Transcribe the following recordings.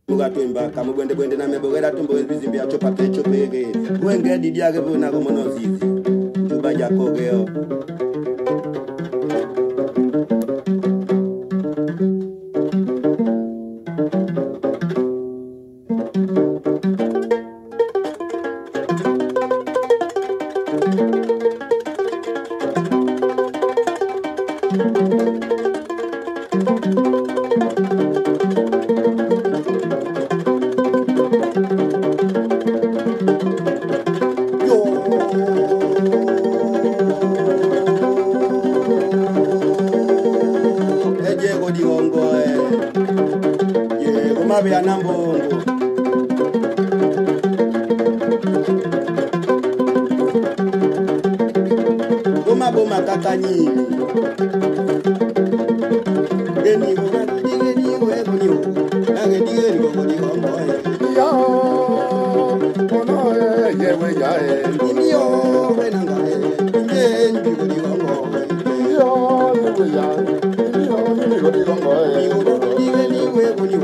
Mugatumba kamu bwende na mebogera tumbo bizimbi ya chopa kecho pege wenge didia ke bona ko monozizi tuba jakogeo ya nambongo boma boma kakanyini geni wegoni nage digeni gogoni gomboe yo ono yewe jae yo wenanga ngeni gogoni gomboe yo yewe jae yo ngeni gogoni gomboe digeni wegoni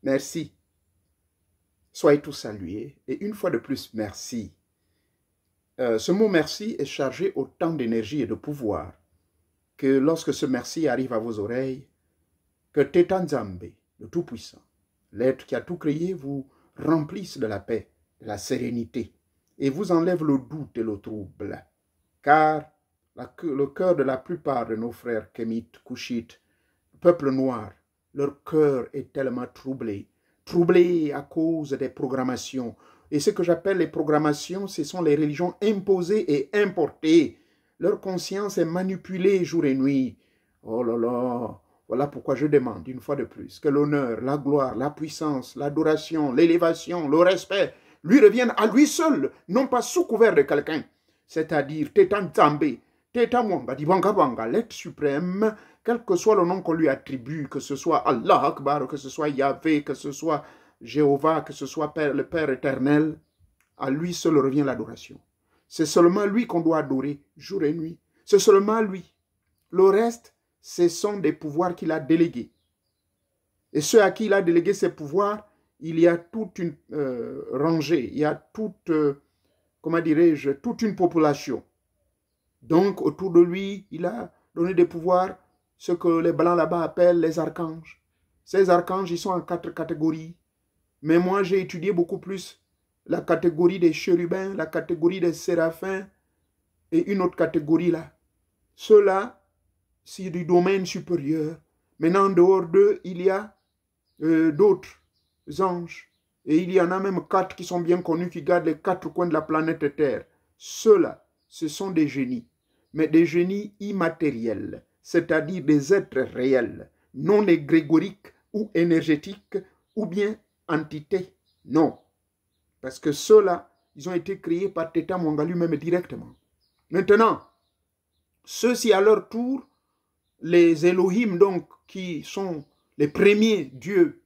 Merci. Soyez tous salués. Et une fois de plus, merci. Ce mot merci est chargé autant d'énergie et de pouvoir que lorsque ce merci arrive à vos oreilles, que Teta Nzambe, le Tout-Puissant, l'être qui a tout créé, vous remplisse de la paix, de la sérénité et vous enlève le doute et le trouble. Car le cœur de la plupart de nos frères kémites, couchites, peuple noir, leur cœur est tellement troublé à cause des programmations. Et ce que j'appelle les programmations, ce sont les religions imposées et importées. Leur conscience est manipulée jour et nuit. Oh là là, voilà pourquoi je demande une fois de plus que l'honneur, la gloire, la puissance, l'adoration, l'élévation, le respect lui reviennent à lui seul, non pas sous couvert de quelqu'un. C'est-à-dire Teta Nzambe, Teta Mwanga, Dibanga Banga, l'être suprême, quel que soit le nom qu'on lui attribue, que ce soit Allah Akbar, que ce soit Yahvé, que ce soit Jéhovah, que ce soit le Père éternel, à lui seul revient l'adoration. C'est seulement lui qu'on doit adorer jour et nuit. C'est seulement lui. Le reste, ce sont des pouvoirs qu'il a délégués. Et ceux à qui il a délégué ces pouvoirs, il y a toute une rangée, il y a toute, comment dirais-je, toute une population Donc, autour de lui, il a donné des pouvoirs, ce que les Blancs là-bas appellent les archanges. Ces archanges, ils sont en 4 catégories. Mais moi, j'ai étudié beaucoup plus la catégorie des chérubins, la catégorie des séraphins et une autre catégorie là. Ceux-là, c'est du domaine supérieur. Maintenant, en dehors d'eux, il y a d'autres anges. Et il y en a même 4 qui sont bien connus, qui gardent les 4 coins de la planète Terre. Ceux-là, ce sont des génies, mais des génies immatériels, c'est-à-dire des êtres réels, non égrégoriques ou énergétiques, ou bien entités. Non. Parce que ceux-là, ils ont été créés par Teta Mwanga lui-même directement. Maintenant, ceux-ci à leur tour, les Elohim, donc, qui sont les premiers dieux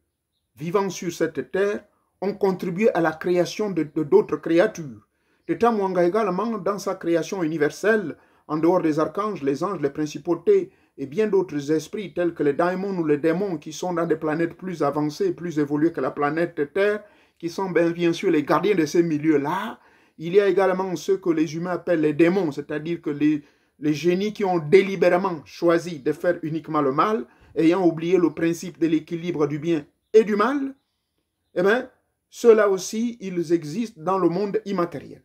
vivant sur cette terre, ont contribué à la création de d'autres créatures. Teta Mwanga également, dans sa création universelle, en dehors des archanges, les anges, les principautés et bien d'autres esprits tels que les daimons ou les démons qui sont dans des planètes plus avancées, plus évoluées que la planète Terre, qui sont bien sûr les gardiens de ces milieux-là. Il y a également ceux que les humains appellent les démons, c'est-à-dire que les génies qui ont délibérément choisi de faire uniquement le mal, ayant oublié le principe de l'équilibre du bien et du mal, eh bien, ceux-là aussi, ils existent dans le monde immatériel.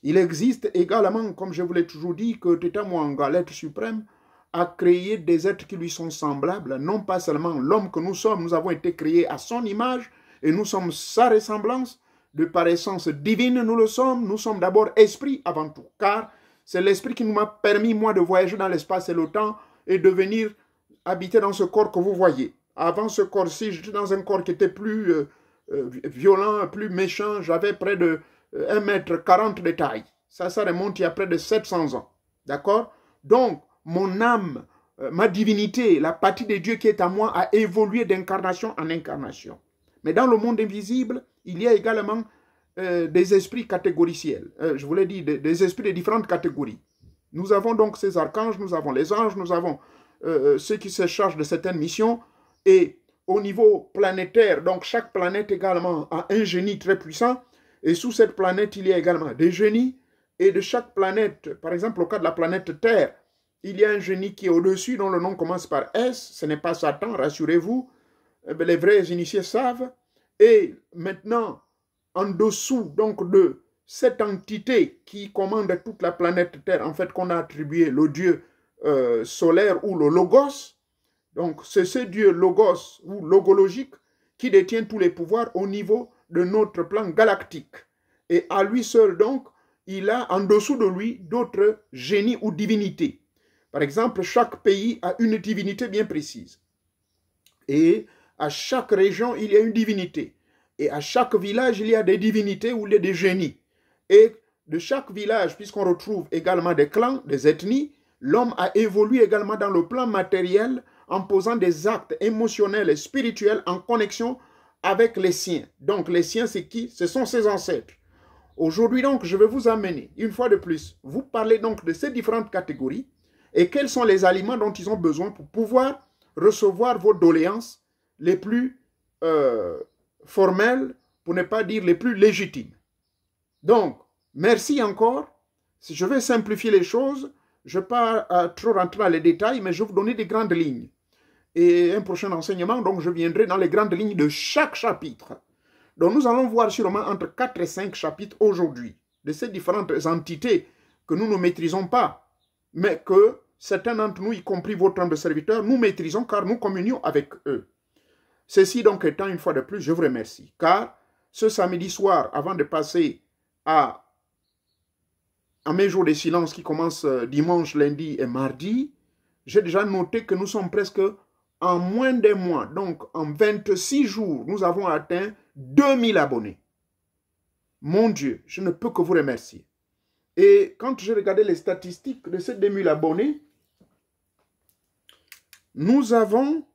Il existe également, comme je vous l'ai toujours dit, que Teta Mwanga, l'être suprême, a créé des êtres qui lui sont semblables, non pas seulement l'homme que nous sommes, nous avons été créés à son image, et nous sommes sa ressemblance, de par essence divine nous sommes d'abord esprit avant tout, car c'est l'esprit qui nous a permis, moi, de voyager dans l'espace et le temps, et de venir habiter dans ce corps que vous voyez. Avant ce corps-ci, j'étais dans un corps qui était plus violent, plus méchant, j'avais près de 1,40 m de taille. Ça remonte il y a près de 700 ans. D'accord? Donc, mon âme, ma divinité, la partie de Dieu qui est à moi, a évolué d'incarnation en incarnation. Mais dans le monde invisible, il y a également des esprits catégoriciels. Je vous l'ai dit, des esprits de différentes catégories. Nous avons donc ces archanges, nous avons les anges, nous avons ceux qui se chargent de certaines missions. Et au niveau planétaire, donc chaque planète également a un génie très puissant. Et sous cette planète, il y a également des génies. Et de chaque planète, par exemple au cas de la planète Terre, il y a un génie qui est au-dessus, dont le nom commence par S. Ce n'est pas Satan, rassurez-vous. Les vrais initiés savent. Et maintenant, en dessous donc de cette entité qui commande toute la planète Terre, en fait qu'on a attribué le dieu solaire ou le Logos. Donc c'est ce dieu Logos ou logologique qui détient tous les pouvoirs au niveau de notre plan galactique. Et à lui seul donc, il a en dessous de lui d'autres génies ou divinités. Par exemple, chaque pays a une divinité bien précise. Et à chaque région, il y a une divinité. Et à chaque village, il y a des divinités ou des génies. Et de chaque village, puisqu'on retrouve également des clans, des ethnies, l'homme a évolué également dans le plan matériel en posant des actes émotionnels et spirituels en connexion avec les siens. Donc les siens, c'est qui? Ce sont ses ancêtres. Aujourd'hui donc, je vais vous amener, une fois de plus, vous parler donc de ces différentes catégories et quels sont les aliments dont ils ont besoin pour pouvoir recevoir vos doléances les plus formelles, pour ne pas dire les plus légitimes. Donc, merci encore. Je vais simplifier les choses. Je ne vais pas trop rentrer dans les détails, mais je vais vous donner des grandes lignes. Et un prochain enseignement, donc je viendrai dans les grandes lignes de chaque chapitre. Donc nous allons voir sûrement entre 4 et 5 chapitres aujourd'hui de ces différentes entités que nous ne maîtrisons pas, mais que certains d'entre nous, y compris votre homme de serviteur, nous maîtrisons car nous communions avec eux. Ceci donc étant, une fois de plus, je vous remercie. Car ce samedi soir, avant de passer à mes jours de silence qui commencent dimanche, lundi et mardi, j'ai déjà noté que nous sommes presque en moins d'un mois, donc en 26 jours, nous avons atteint 2000 abonnés. Mon Dieu, je ne peux que vous remercier. Et quand j'ai regardé les statistiques de ces 2000 abonnés, nous avons,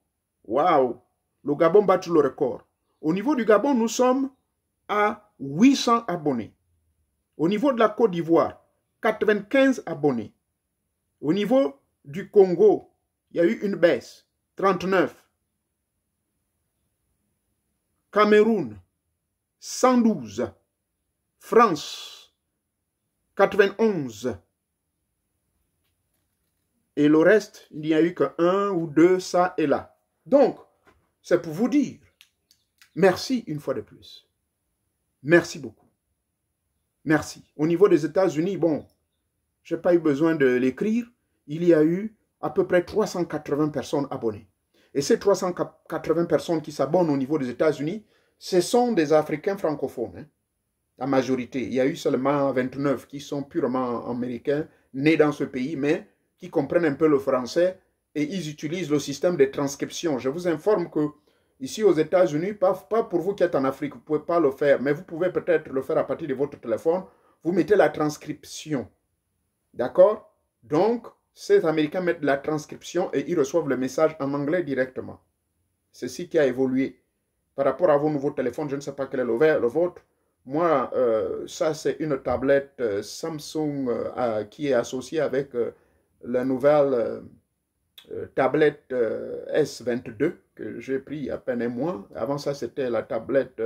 waouh, le Gabon bat le record. Au niveau du Gabon, nous sommes à 800 abonnés. Au niveau de la Côte d'Ivoire, 95 abonnés. Au niveau du Congo, il y a eu une baisse, 39. Cameroun, 112. France, 91. Et le reste, il n'y a eu qu'un ou deux, ça et là. Donc, c'est pour vous dire, merci une fois de plus. Merci beaucoup. Merci. Au niveau des États-Unis, bon, je n'ai pas eu besoin de l'écrire. Il y a eu à peu près 380 personnes abonnées. Et ces 380 personnes qui s'abonnent au niveau des États-Unis, ce sont des Africains francophones. Hein, la majorité. Il y a eu seulement 29 qui sont purement américains, nés dans ce pays, mais qui comprennent un peu le français et ils utilisent le système de transcription. Je vous informe que ici aux États-Unis, pas pour vous qui êtes en Afrique, vous ne pouvez pas le faire, mais vous pouvez peut-être le faire à partir de votre téléphone. Vous mettez la transcription. D'accord? Donc, ces Américains mettent la transcription et ils reçoivent le message en anglais directement. C'est ce qui a évolué. Par rapport à vos nouveaux téléphones, je ne sais pas quel est le vôtre. Moi, ça c'est une tablette Samsung qui est associée avec la nouvelle tablette S22 que j'ai pris il y a à peine un mois. Avant ça, c'était la tablette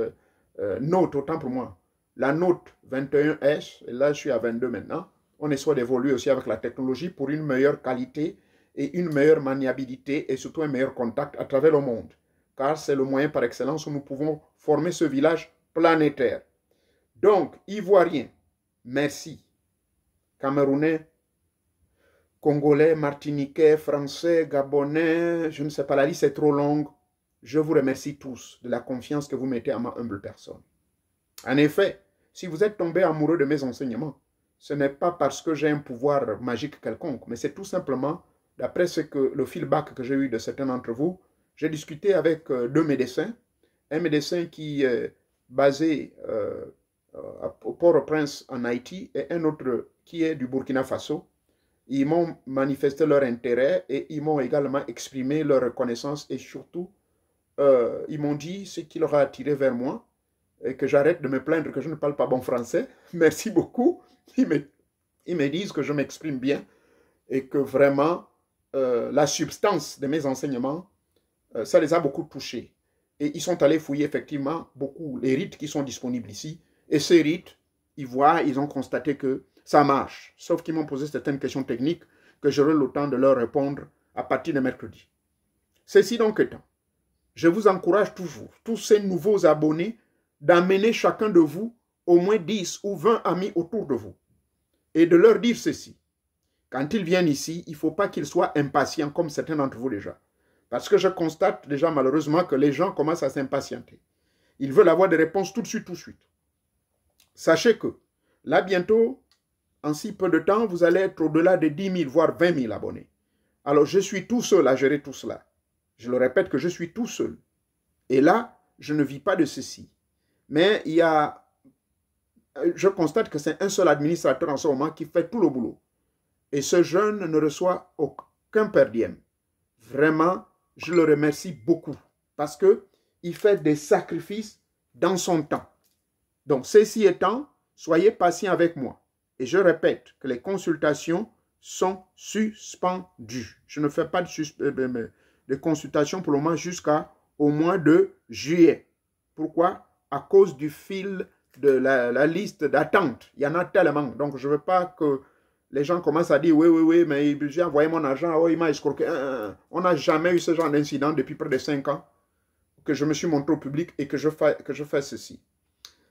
Note, autant pour moi. La Note 21S, et là je suis à 22 maintenant. On essaie d'évoluer aussi avec la technologie pour une meilleure qualité et une meilleure maniabilité et surtout un meilleur contact à travers le monde. Car c'est le moyen par excellence où nous pouvons former ce village planétaire. Donc, Ivoiriens, merci. Camerounais, Congolais, Martiniquais, Français, Gabonais, je ne sais pas, la liste est trop longue. Je vous remercie tous de la confiance que vous mettez à ma humble personne. En effet, si vous êtes tombé amoureux de mes enseignements, ce n'est pas parce que j'ai un pouvoir magique quelconque, mais c'est tout simplement, d'après le feedback que j'ai eu de certains d'entre vous, j'ai discuté avec deux médecins, un médecin qui est basé au Port-au-Prince en Haïti et un autre qui est du Burkina Faso. Ils m'ont manifesté leur intérêt et ils m'ont également exprimé leur reconnaissance et surtout, ils m'ont dit ce qui leur a attiré vers moi et que j'arrête de me plaindre que je ne parle pas bon français. Merci beaucoup. Ils me disent que je m'exprime bien et que vraiment la substance de mes enseignements, ça les a beaucoup touchés. Et ils sont allés fouiller effectivement beaucoup les rites qui sont disponibles ici. Et ces rites, ils ont constaté que ça marche. Sauf qu'ils m'ont posé certaines questions techniques que j'aurai le temps de leur répondre à partir de mercredi. Ceci donc étant, je vous encourage toujours, tous ces nouveaux abonnés, d'amener chacun de vous au moins 10 ou 20 amis autour de vous. Et de leur dire ceci. Quand ils viennent ici, il ne faut pas qu'ils soient impatients comme certains d'entre vous déjà. Parce que je constate déjà malheureusement que les gens commencent à s'impatienter. Ils veulent avoir des réponses tout de suite, tout de suite. Sachez que là bientôt, en si peu de temps, vous allez être au-delà de 10 000, voire 20 000 abonnés. Alors je suis tout seul à gérer tout cela. Je le répète que je suis tout seul. Et là, je ne vis pas de ceci. Mais je constate que c'est un seul administrateur en ce moment qui fait tout le boulot. Et ce jeune ne reçoit aucun per diem. Vraiment, je le remercie beaucoup parce qu'il fait des sacrifices dans son temps. Donc, ceci étant, soyez patient avec moi. Et je répète que les consultations sont suspendues. Je ne fais pas de consultation pour le moment jusqu'au mois de juillet. Pourquoi? À cause du fil de la liste d'attente. Il y en a tellement. Donc, je ne veux pas que les gens commencent à dire oui, mais j'ai envoyé mon argent, oh, il m'a escroqué. On n'a jamais eu ce genre d'incident depuis près de 5 ans que je me suis montré au public et que je fais ceci.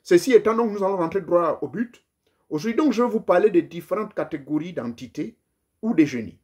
Ceci étant, donc, nous allons rentrer droit au but. Aujourd'hui, donc, je vais vous parler des différentes catégories d'entités ou des génies.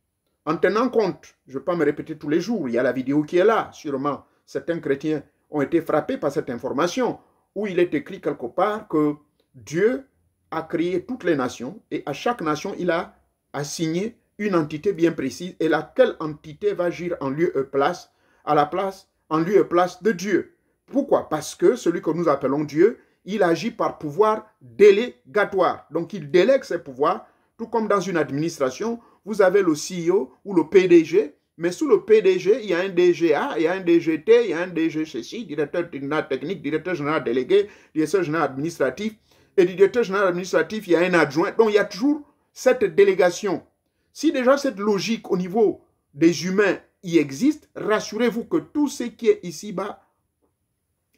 En tenant compte, je ne vais pas me répéter tous les jours, il y a la vidéo qui est là, sûrement. Certains chrétiens ont été frappés par cette information où il est écrit quelque part que Dieu a créé toutes les nations et à chaque nation, il a assigné une entité bien précise et laquelle entité va agir en lieu et place, en lieu et place de Dieu. Pourquoi? Parce que celui que nous appelons Dieu, il agit par pouvoir délégatoire. Donc, il délègue ses pouvoirs, tout comme dans une administration, vous avez le CEO ou le PDG, mais sous le PDG, il y a un DGA, il y a un DGT, il y a un DG ceci, directeur général technique, directeur général délégué, directeur général administratif, et du directeur général administratif, il y a un adjoint. Donc, il y a toujours cette délégation. Si déjà cette logique au niveau des humains y existe, rassurez-vous que tout ce qui est ici-bas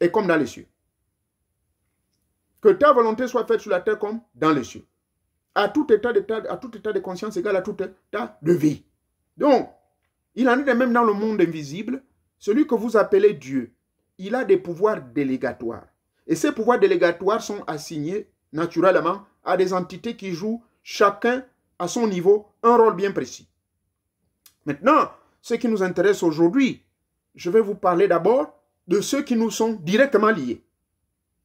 est comme dans les cieux. Que ta volonté soit faite sur la terre comme dans les cieux. À tout état de conscience égale à tout état de vie. Donc, il en est de même dans le monde invisible. Celui que vous appelez Dieu, il a des pouvoirs délégatoires. Et ces pouvoirs délégatoires sont assignés naturellement à des entités qui jouent chacun à son niveau un rôle bien précis. Maintenant, ce qui nous intéresse aujourd'hui, je vais vous parler d'abord de ceux qui nous sont directement liés,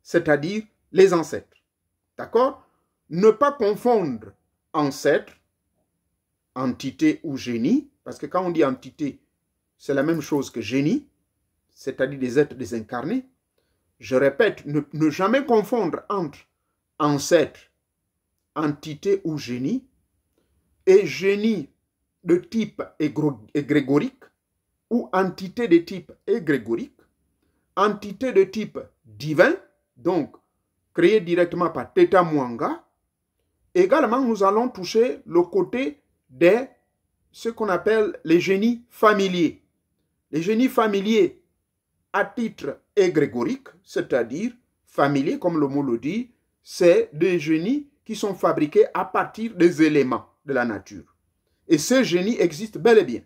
c'est-à-dire les ancêtres. D'accord? Ne pas confondre ancêtre, entité ou génie, parce que quand on dit entité, c'est la même chose que génie, c'est-à-dire des êtres désincarnés. Je répète, ne jamais confondre entre ancêtre, entité ou génie, et génie de type égrégorique, ou entité de type égrégorique, entité de type divin, donc créée directement par Teta Mwanga. Également, nous allons toucher le côté de ce qu'on appelle les génies familiers. Les génies familiers à titre égrégorique, c'est-à-dire familiers, comme le mot le dit, c'est des génies qui sont fabriqués à partir des éléments de la nature. Et ces génies existent bel et bien.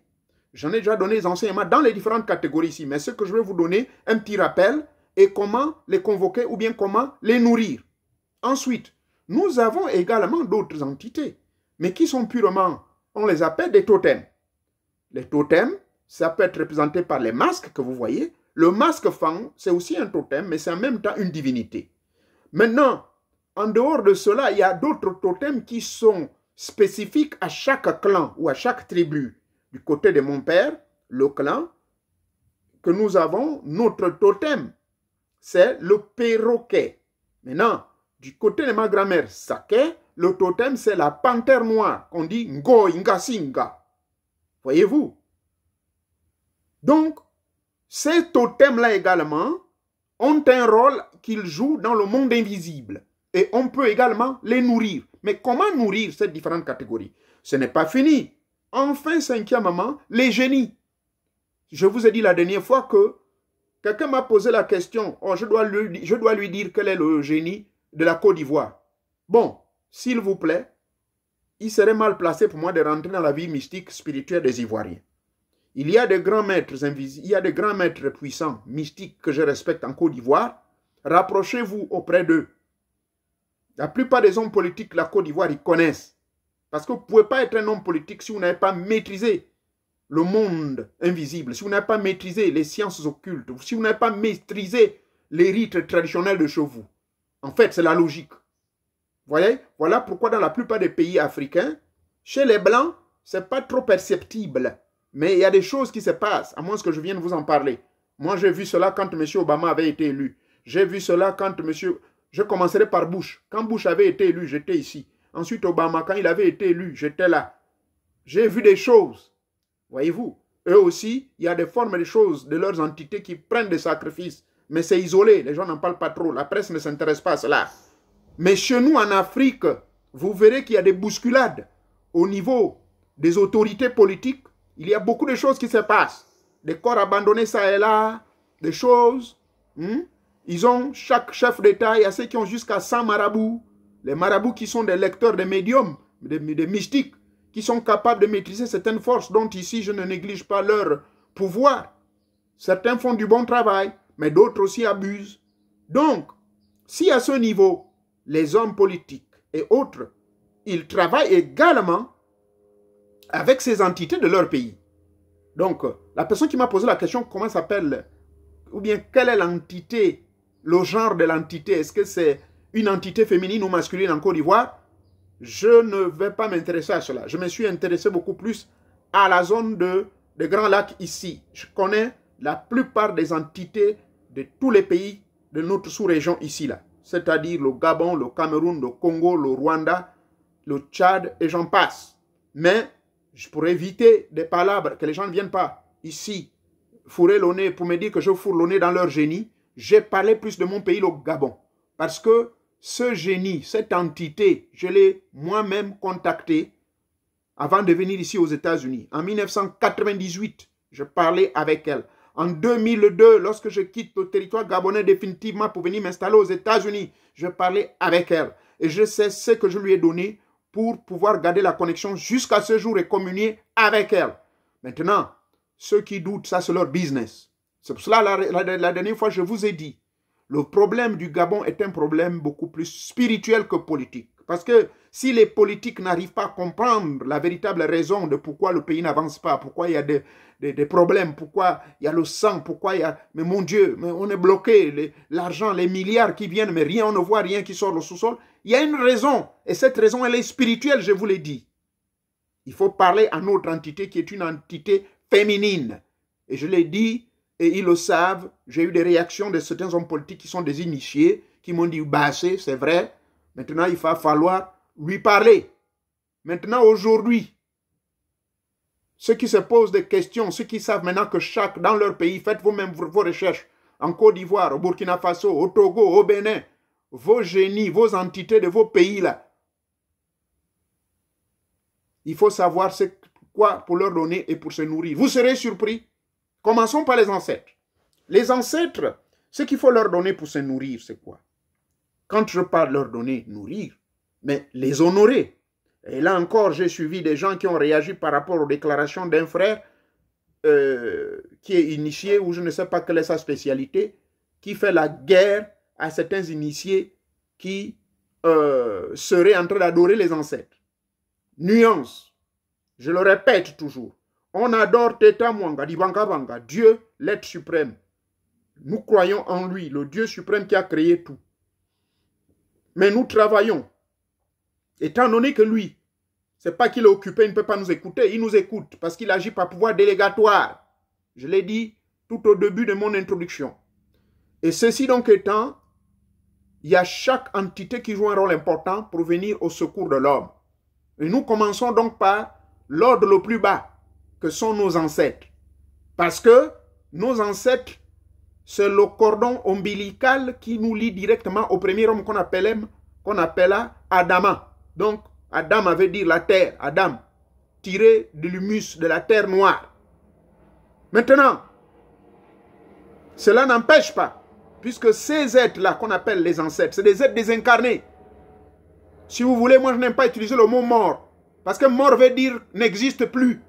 J'en ai déjà donné les enseignements dans les différentes catégories ici, mais ce que je vais vous donner, un petit rappel, et comment les convoquer ou bien comment les nourrir. Ensuite, nous avons également d'autres entités, mais qui sont purement, on les appelle des totems. Les totems, ça peut être représenté par les masques que vous voyez. Le masque Fang, c'est aussi un totem, mais c'est en même temps une divinité. Maintenant, en dehors de cela, il y a d'autres totems qui sont spécifiques à chaque clan ou à chaque tribu. Du côté de mon père, le clan que nous avons, notre totem, c'est le perroquet. Maintenant, du côté de ma grand-mère, Sake, le totem, c'est la panthère noire, qu'on dit Ngo Ingasinga. Voyez-vous? Donc, ces totems-là également ont un rôle qu'ils jouent dans le monde invisible. Et on peut également les nourrir. Mais comment nourrir ces différentes catégories? Ce n'est pas fini. Enfin, cinquièmement, les génies. Je vous ai dit la dernière fois que quelqu'un m'a posé la question, oh, je dois lui dire quel est le génie de la Côte d'Ivoire. Bon, s'il vous plaît, il serait mal placé pour moi de rentrer dans la vie mystique spirituelle des Ivoiriens. Il y a des grands maîtres invisibles, il y a des grands maîtres puissants, mystiques que je respecte en Côte d'Ivoire. Rapprochez-vous auprès d'eux. La plupart des hommes politiques de la Côte d'Ivoire, ils connaissent. Parce que vous ne pouvez pas être un homme politique si vous n'avez pas maîtrisé le monde invisible, si vous n'avez pas maîtrisé les sciences occultes, si vous n'avez pas maîtrisé les rites traditionnels de chez vous. En fait, c'est la logique. Vous voyez? Voilà pourquoi dans la plupart des pays africains, chez les Blancs, ce n'est pas trop perceptible. Mais il y a des choses qui se passent, à moins que je vienne vous en parler. Moi, j'ai vu cela quand M. Obama avait été élu. J'ai vu cela quand M. Je commencerai par Bush. Quand Bush avait été élu, j'étais ici. Ensuite, Obama, quand il avait été élu, j'étais là. J'ai vu des choses. Voyez-vous? Eux aussi, il y a des formes de choses de leurs entités qui prennent des sacrifices. Mais c'est isolé, les gens n'en parlent pas trop. La presse ne s'intéresse pas à cela. Mais chez nous, en Afrique, vous verrez qu'il y a des bousculades au niveau des autorités politiques. Il y a beaucoup de choses qui se passent. Des corps abandonnés ça et là, des choses. Ils ont, chaque chef d'État, il y a ceux qui ont jusqu'à 100 marabouts. Les marabouts qui sont des lecteurs, des médiums, des mystiques, qui sont capables de maîtriser certaines forces dont ici je ne néglige pas leur pouvoir. Certains font du bon travail, mais d'autres aussi abusent. Donc, si à ce niveau, les hommes politiques et autres, ils travaillent également avec ces entités de leur pays. Donc, la personne qui m'a posé la question, comment s'appelle, ou bien quelle est l'entité, le genre de l'entité, est-ce que c'est une entité féminine ou masculine en Côte d'Ivoire? Je ne vais pas m'intéresser à cela. Je me suis intéressé beaucoup plus à la zone des Grands Lacs ici. Je connais la plupart des entités de tous les pays de notre sous-région ici, là. C'est-à-dire le Gabon, le Cameroun, le Congo, le Rwanda, le Tchad, et j'en passe. Mais je pourrais éviter des palabres, que les gens ne viennent pas ici fourrer le nez pour me dire que je fourre le nez dans leur génie. J'ai parlé plus de mon pays, le Gabon. Parce que ce génie, cette entité, je l'ai moi-même contacté avant de venir ici aux États-Unis. En 1998, je parlais avec elle. En 2002, lorsque je quitte le territoire gabonais définitivement pour venir m'installer aux États-Unis, je parlais avec elle. Et je sais ce que je lui ai donné pour pouvoir garder la connexion jusqu'à ce jour et communier avec elle. Maintenant, ceux qui doutent, ça c'est leur business. C'est pour cela, la dernière fois, je vous ai dit, le problème du Gabon est un problème beaucoup plus spirituel que politique. Parce que si les politiques n'arrivent pas à comprendre la véritable raison de pourquoi le pays n'avance pas, pourquoi il y a des problèmes, pourquoi il y a le sang, pourquoi il y a... Mais mon Dieu, mais on est bloqué, l'argent, les milliards qui viennent, mais rien, on ne voit rien qui sort du sous-sol. Il y a une raison, et cette raison, elle est spirituelle, je vous l'ai dit. Il faut parler à notre entité qui est une entité féminine. Et je l'ai dit, et ils le savent, j'ai eu des réactions de certains hommes politiques qui sont des initiés, qui m'ont dit, bah c'est vrai, maintenant il va falloir lui parler. Maintenant, aujourd'hui, ceux qui se posent des questions, ceux qui savent maintenant que dans leur pays, faites vous-même vos recherches, en Côte d'Ivoire, au Burkina Faso, au Togo, au Bénin, vos génies, vos entités de vos pays là, il faut savoir quoi pour leur donner et pour se nourrir. Vous serez surpris. Commençons par les ancêtres. Les ancêtres, ce qu'il faut leur donner pour se nourrir, c'est quoi? Quand je parle leur donner, nourrir, mais les honorer. Et là encore, j'ai suivi des gens qui ont réagi par rapport aux déclarations d'un frère qui est initié, ou je ne sais pas quelle est sa spécialité, qui fait la guerre à certains initiés qui seraient en train d'adorer les ancêtres. Nuance, je le répète toujours. On adore Teta Mwanga, Dibanga Banga, Dieu, l'être suprême. Nous croyons en lui, le Dieu suprême qui a créé tout. Mais nous travaillons. Étant donné que lui, c'est pas qu'il est occupé, il ne peut pas nous écouter, il nous écoute parce qu'il agit par pouvoir délégatoire. Je l'ai dit tout au début de mon introduction. Et ceci donc étant, il y a chaque entité qui joue un rôle important pour venir au secours de l'homme. Et nous commençons donc par l'ordre le plus bas, que sont nos ancêtres. Parce que nos ancêtres, c'est le cordon ombilical qui nous lie directement au premier homme qu'on appela Adama. Donc, Adam veut dire la terre, Adam, tiré de l'humus, de la terre noire. Maintenant, cela n'empêche pas, puisque ces êtres-là qu'on appelle les ancêtres, c'est des êtres désincarnés. Si vous voulez, moi je n'aime pas utiliser le mot mort, parce que mort veut dire n'existe plus.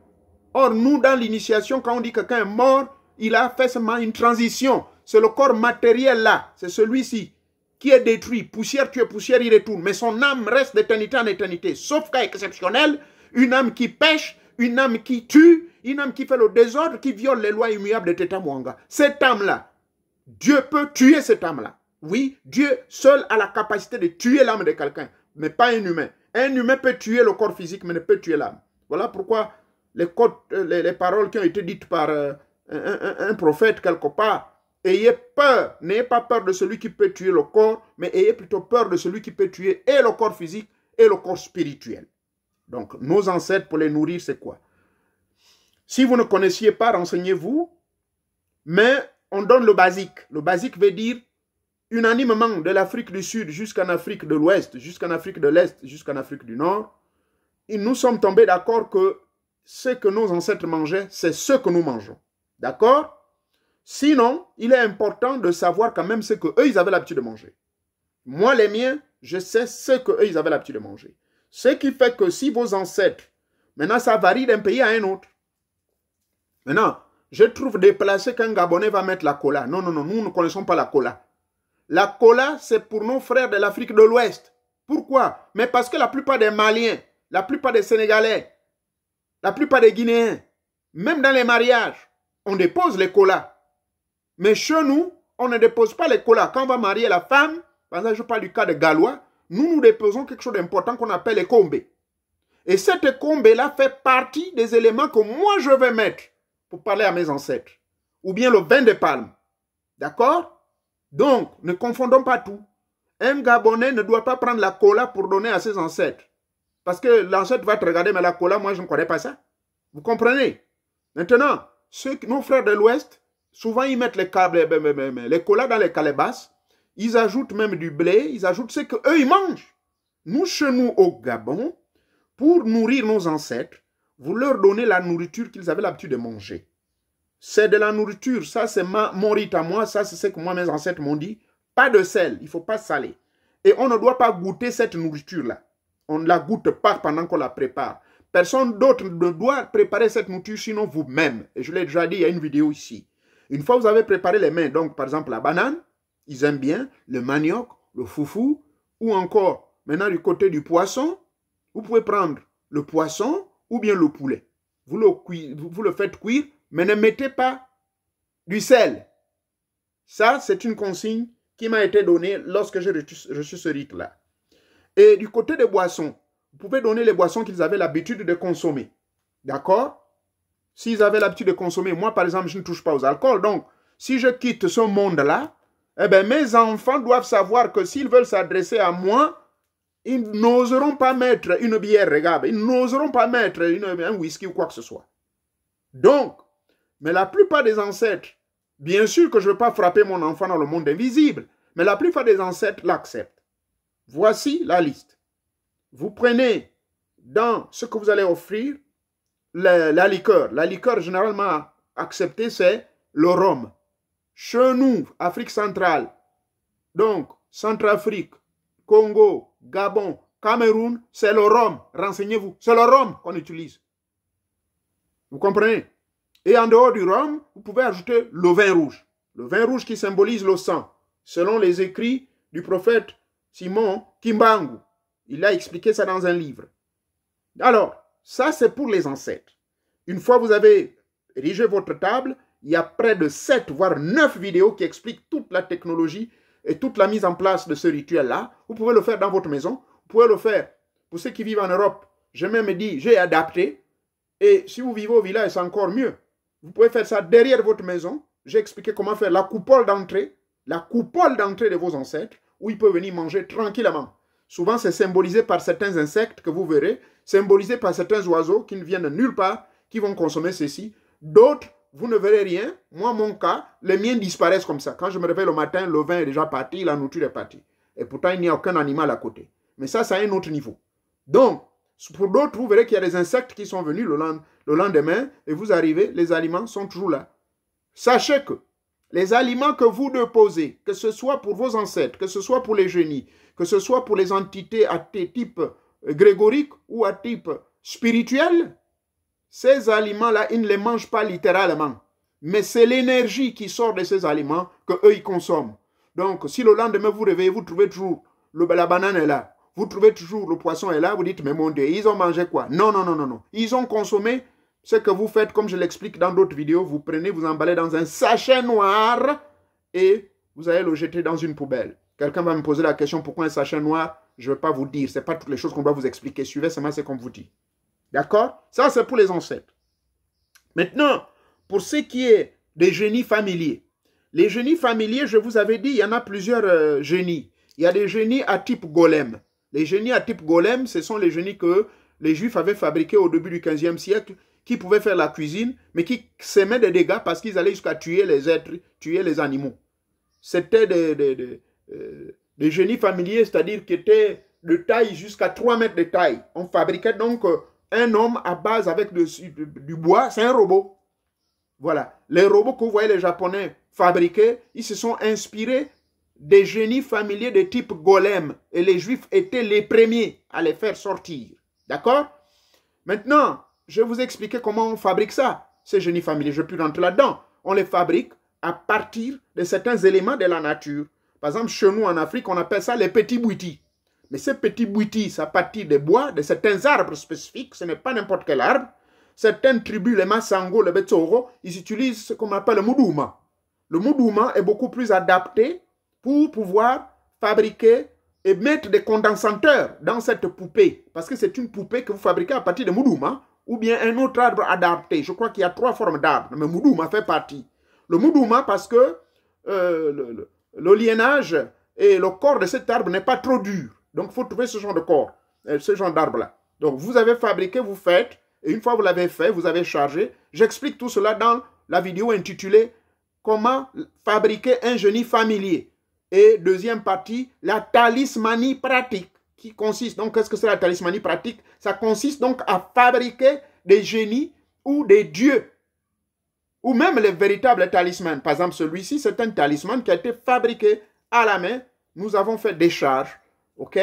Or, nous, dans l'initiation, quand on dit que quelqu'un est mort, il a fait seulement une transition. C'est le corps matériel là, c'est celui-ci qui est détruit. Poussière tue poussière, il retourne. Mais son âme reste d'éternité en éternité. Sauf cas exceptionnel, une âme qui pêche, une âme qui tue, une âme qui fait le désordre, qui viole les lois immuables de Teta Mwanga. Cette âme-là, Dieu peut tuer cette âme-là. Oui, Dieu seul a la capacité de tuer l'âme de quelqu'un, mais pas un humain. Un humain peut tuer le corps physique, mais ne peut tuer l'âme. Voilà pourquoi les paroles qui ont été dites par un prophète quelque part, ayez peur, n'ayez pas peur de celui qui peut tuer le corps, mais ayez plutôt peur de celui qui peut tuer et le corps physique et le corps spirituel. Donc, nos ancêtres, pour les nourrir, c'est quoi? Si vous ne connaissiez pas, renseignez-vous, mais on donne le basique. Le basique veut dire unanimement de l'Afrique du Sud jusqu'en Afrique de l'Ouest, jusqu'en Afrique de l'Est, jusqu'en Afrique du Nord. Et nous sommes tombés d'accord que ce que nos ancêtres mangeaient, c'est ce que nous mangeons. D'accord? Sinon, il est important de savoir quand même ce qu'eux, ils avaient l'habitude de manger. Moi, les miens, je sais ce qu'eux, ils avaient l'habitude de manger. Ce qui fait que si vos ancêtres, maintenant, ça varie d'un pays à un autre. Maintenant, je trouve déplacé qu'un Gabonais va mettre la cola. Non, non, non, nous ne connaissons pas la cola. La cola, c'est pour nos frères de l'Afrique de l'Ouest. Pourquoi? Mais parce que la plupart des Maliens, la plupart des Sénégalais, la plupart des Guinéens, même dans les mariages, on dépose les colas. Mais chez nous, on ne dépose pas les colas. Quand on va marier la femme, par exemple, je parle du cas de Galois, nous déposons quelque chose d'important qu'on appelle les combes. Et cette combe-là fait partie des éléments que moi je vais mettre pour parler à mes ancêtres. Ou bien le vin de palme. D'accord? Donc, ne confondons pas tout. Un Gabonais ne doit pas prendre la cola pour donner à ses ancêtres. Parce que l'ancêtre va te regarder, mais la cola, moi je ne connais pas ça. Vous comprenez? Maintenant, nos frères de l'Ouest, souvent ils mettent les colas dans les calebasses, ils ajoutent même du blé, ils ajoutent ce qu'eux ils mangent. Nous, chez nous au Gabon, pour nourrir nos ancêtres, vous leur donnez la nourriture qu'ils avaient l'habitude de manger. C'est de la nourriture, ça c'est mon rite à moi, ça c'est ce que moi mes ancêtres m'ont dit. Pas de sel, il ne faut pas saler. Et on ne doit pas goûter cette nourriture-là. On ne la goûte pas pendant qu'on la prépare. Personne d'autre ne doit préparer cette nourriture, sinon vous-même. Et je l'ai déjà dit, il y a une vidéo ici. Une fois vous avez préparé les mets, donc par exemple la banane, ils aiment bien, le manioc, le foufou, ou encore, maintenant du côté du poisson, vous pouvez prendre le poisson ou bien le poulet. Vous le faites cuire, mais ne mettez pas du sel. Ça, c'est une consigne qui m'a été donnée lorsque j'ai reçu ce rite-là. Et du côté des boissons, vous pouvez donner les boissons qu'ils avaient l'habitude de consommer. D'accord? S'ils avaient l'habitude de consommer, moi par exemple, je ne touche pas aux alcools. Donc, si je quitte ce monde-là, eh bien, mes enfants doivent savoir que s'ils veulent s'adresser à moi, ils n'oseront pas mettre une bière, regarde, ils n'oseront pas mettre un whisky ou quoi que ce soit. Donc, mais la plupart des ancêtres, bien sûr que je ne veux pas frapper mon enfant dans le monde invisible, mais la plupart des ancêtres l'acceptent. Voici la liste. Vous prenez dans ce que vous allez offrir la liqueur. La liqueur généralement acceptée, c'est le rhum. Chez nous, Afrique centrale, donc Centrafrique, Congo, Gabon, Cameroun, c'est le rhum. Renseignez-vous, c'est le rhum qu'on utilise. Vous comprenez? Et en dehors du rhum, vous pouvez ajouter le vin rouge. Le vin rouge qui symbolise le sang, selon les écrits du prophète Simon Kimbangu. Il a expliqué ça dans un livre. Alors, ça c'est pour les ancêtres. Une fois vous avez érigé votre table, il y a près de 7 voire 9 vidéos qui expliquent toute la technologie et toute la mise en place de ce rituel-là. Vous pouvez le faire dans votre maison. Vous pouvez le faire pour ceux qui vivent en Europe. J'ai même dit, j'ai adapté. Et si vous vivez au village, c'est encore mieux. Vous pouvez faire ça derrière votre maison. J'ai expliqué comment faire la coupole d'entrée de vos ancêtres, où ils peuvent venir manger tranquillement. Souvent, c'est symbolisé par certains insectes que vous verrez, symbolisé par certains oiseaux qui ne viennent de nulle part, qui vont consommer ceci. D'autres, vous ne verrez rien. Moi, mon cas, les miens disparaissent comme ça. Quand je me réveille le matin, le vin est déjà parti, la nourriture est partie. Et pourtant, il n'y a aucun animal à côté. Mais ça, c'est à un autre niveau. Donc, pour d'autres, vous verrez qu'il y a des insectes qui sont venus le lendemain et vous arrivez, les aliments sont toujours là. Sachez que les aliments que vous déposez, que ce soit pour vos ancêtres, que ce soit pour les génies, que ce soit pour les entités à type grégorique ou à type spirituel, ces aliments-là, ils ne les mangent pas littéralement. Mais c'est l'énergie qui sort de ces aliments qu'eux, ils consomment. Donc, si le lendemain, vous réveillez, vous trouvez toujours la banane est là, vous trouvez toujours le poisson est là, vous dites, mais mon Dieu, ils ont mangé quoi? Non, non, non, non, non. Ils ont consommé ce que vous faites, comme je l'explique dans d'autres vidéos, vous prenez, vous emballez dans un sachet noir et vous allez le jeter dans une poubelle. Quelqu'un va me poser la question, pourquoi un sachet noir? Je ne vais pas vous dire, ce n'est pas toutes les choses qu'on doit vous expliquer. Suivez seulement ce qu'on vous dit. D'accord? Ça, c'est pour les ancêtres. Maintenant, pour ce qui est des génies familiers. Les génies familiers, je vous avais dit, il y en a plusieurs génies. Il y a des génies à type golem. Les génies à type golem, ce sont les génies que les Juifs avaient fabriqués au début du 15e siècle, qui pouvaient faire la cuisine, mais qui semaient des dégâts parce qu'ils allaient jusqu'à tuer les êtres, tuer les animaux. C'était des génies familiers, c'est-à-dire qui étaient de taille jusqu'à 3 mètres de taille. On fabriquait donc un homme à base avec du bois, c'est un robot. Voilà. Les robots que vous voyez les Japonais fabriquer, ils se sont inspirés des génies familiers de type golem. Et les Juifs étaient les premiers à les faire sortir. D'accord? Maintenant, je vais vous expliquer comment on fabrique ça, ces génies familiers. Je peux rentrer là-dedans. On les fabrique à partir de certains éléments de la nature. Par exemple, chez nous en Afrique, on appelle ça les petits bouitis. Mais ces petits bouitis, ça partit des bois, de certains arbres spécifiques. Ce n'est pas n'importe quel arbre. Certaines tribus, les Masango, les Betsoro, ils utilisent ce qu'on appelle le moudouma. Le moudouma est beaucoup plus adapté pour pouvoir fabriquer et mettre des condensateurs dans cette poupée. Parce que c'est une poupée que vous fabriquez à partir de moudouma ou bien un autre arbre adapté. Je crois qu'il y a 3 formes d'arbres, mais moudouma fait partie. Le moudouma parce que le liénage et le corps de cet arbre n'est pas trop dur. Donc, il faut trouver ce genre de corps, ce genre d'arbre-là. Donc, vous avez fabriqué, vous faites, et une fois vous l'avez fait, vous avez chargé. J'explique tout cela dans la vidéo intitulée « Comment fabriquer un génie familier ». Et deuxième partie, la talismanie pratique, qui consiste, donc, qu'est-ce que c'est la talismanie pratique? Ça consiste donc à fabriquer des génies ou des dieux, ou même les véritables talismans. Par exemple, celui-ci, c'est un talisman qui a été fabriqué à la main. Nous avons fait des charges. Ok?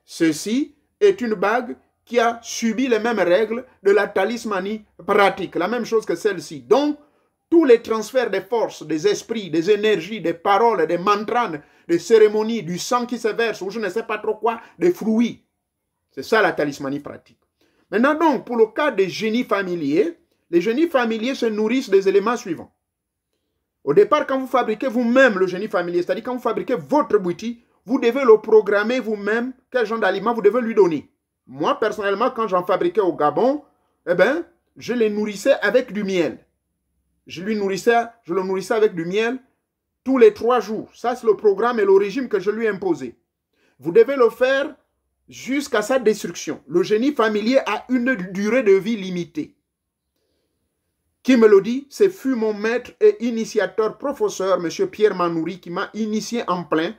Ceci est une bague qui a subi les mêmes règles de la talismanie pratique, la même chose que celle-ci. Donc, tous les transferts des forces, des esprits, des énergies, des paroles, des mantras, des cérémonies, du sang qui se verse, ou je ne sais pas trop quoi, des fruits. C'est ça la talismanie pratique. Maintenant donc, pour le cas des génies familiers, les génies familiers se nourrissent des éléments suivants. Au départ, quand vous fabriquez vous-même le génie familier, c'est-à-dire quand vous fabriquez votre boutique, vous devez le programmer vous-même, quel genre d'aliments vous devez lui donner. Moi, personnellement, quand j'en fabriquais au Gabon, eh ben, je les nourrissais avec du miel. Je le nourrissais avec du miel tous les 3 jours. Ça, c'est le programme et le régime que je lui ai imposé. Vous devez le faire jusqu'à sa destruction. Le génie familier a une durée de vie limitée. Qui me le dit? C'est fut mon maître et initiateur, professeur, M. Pierre Manouri, qui m'a initié en plein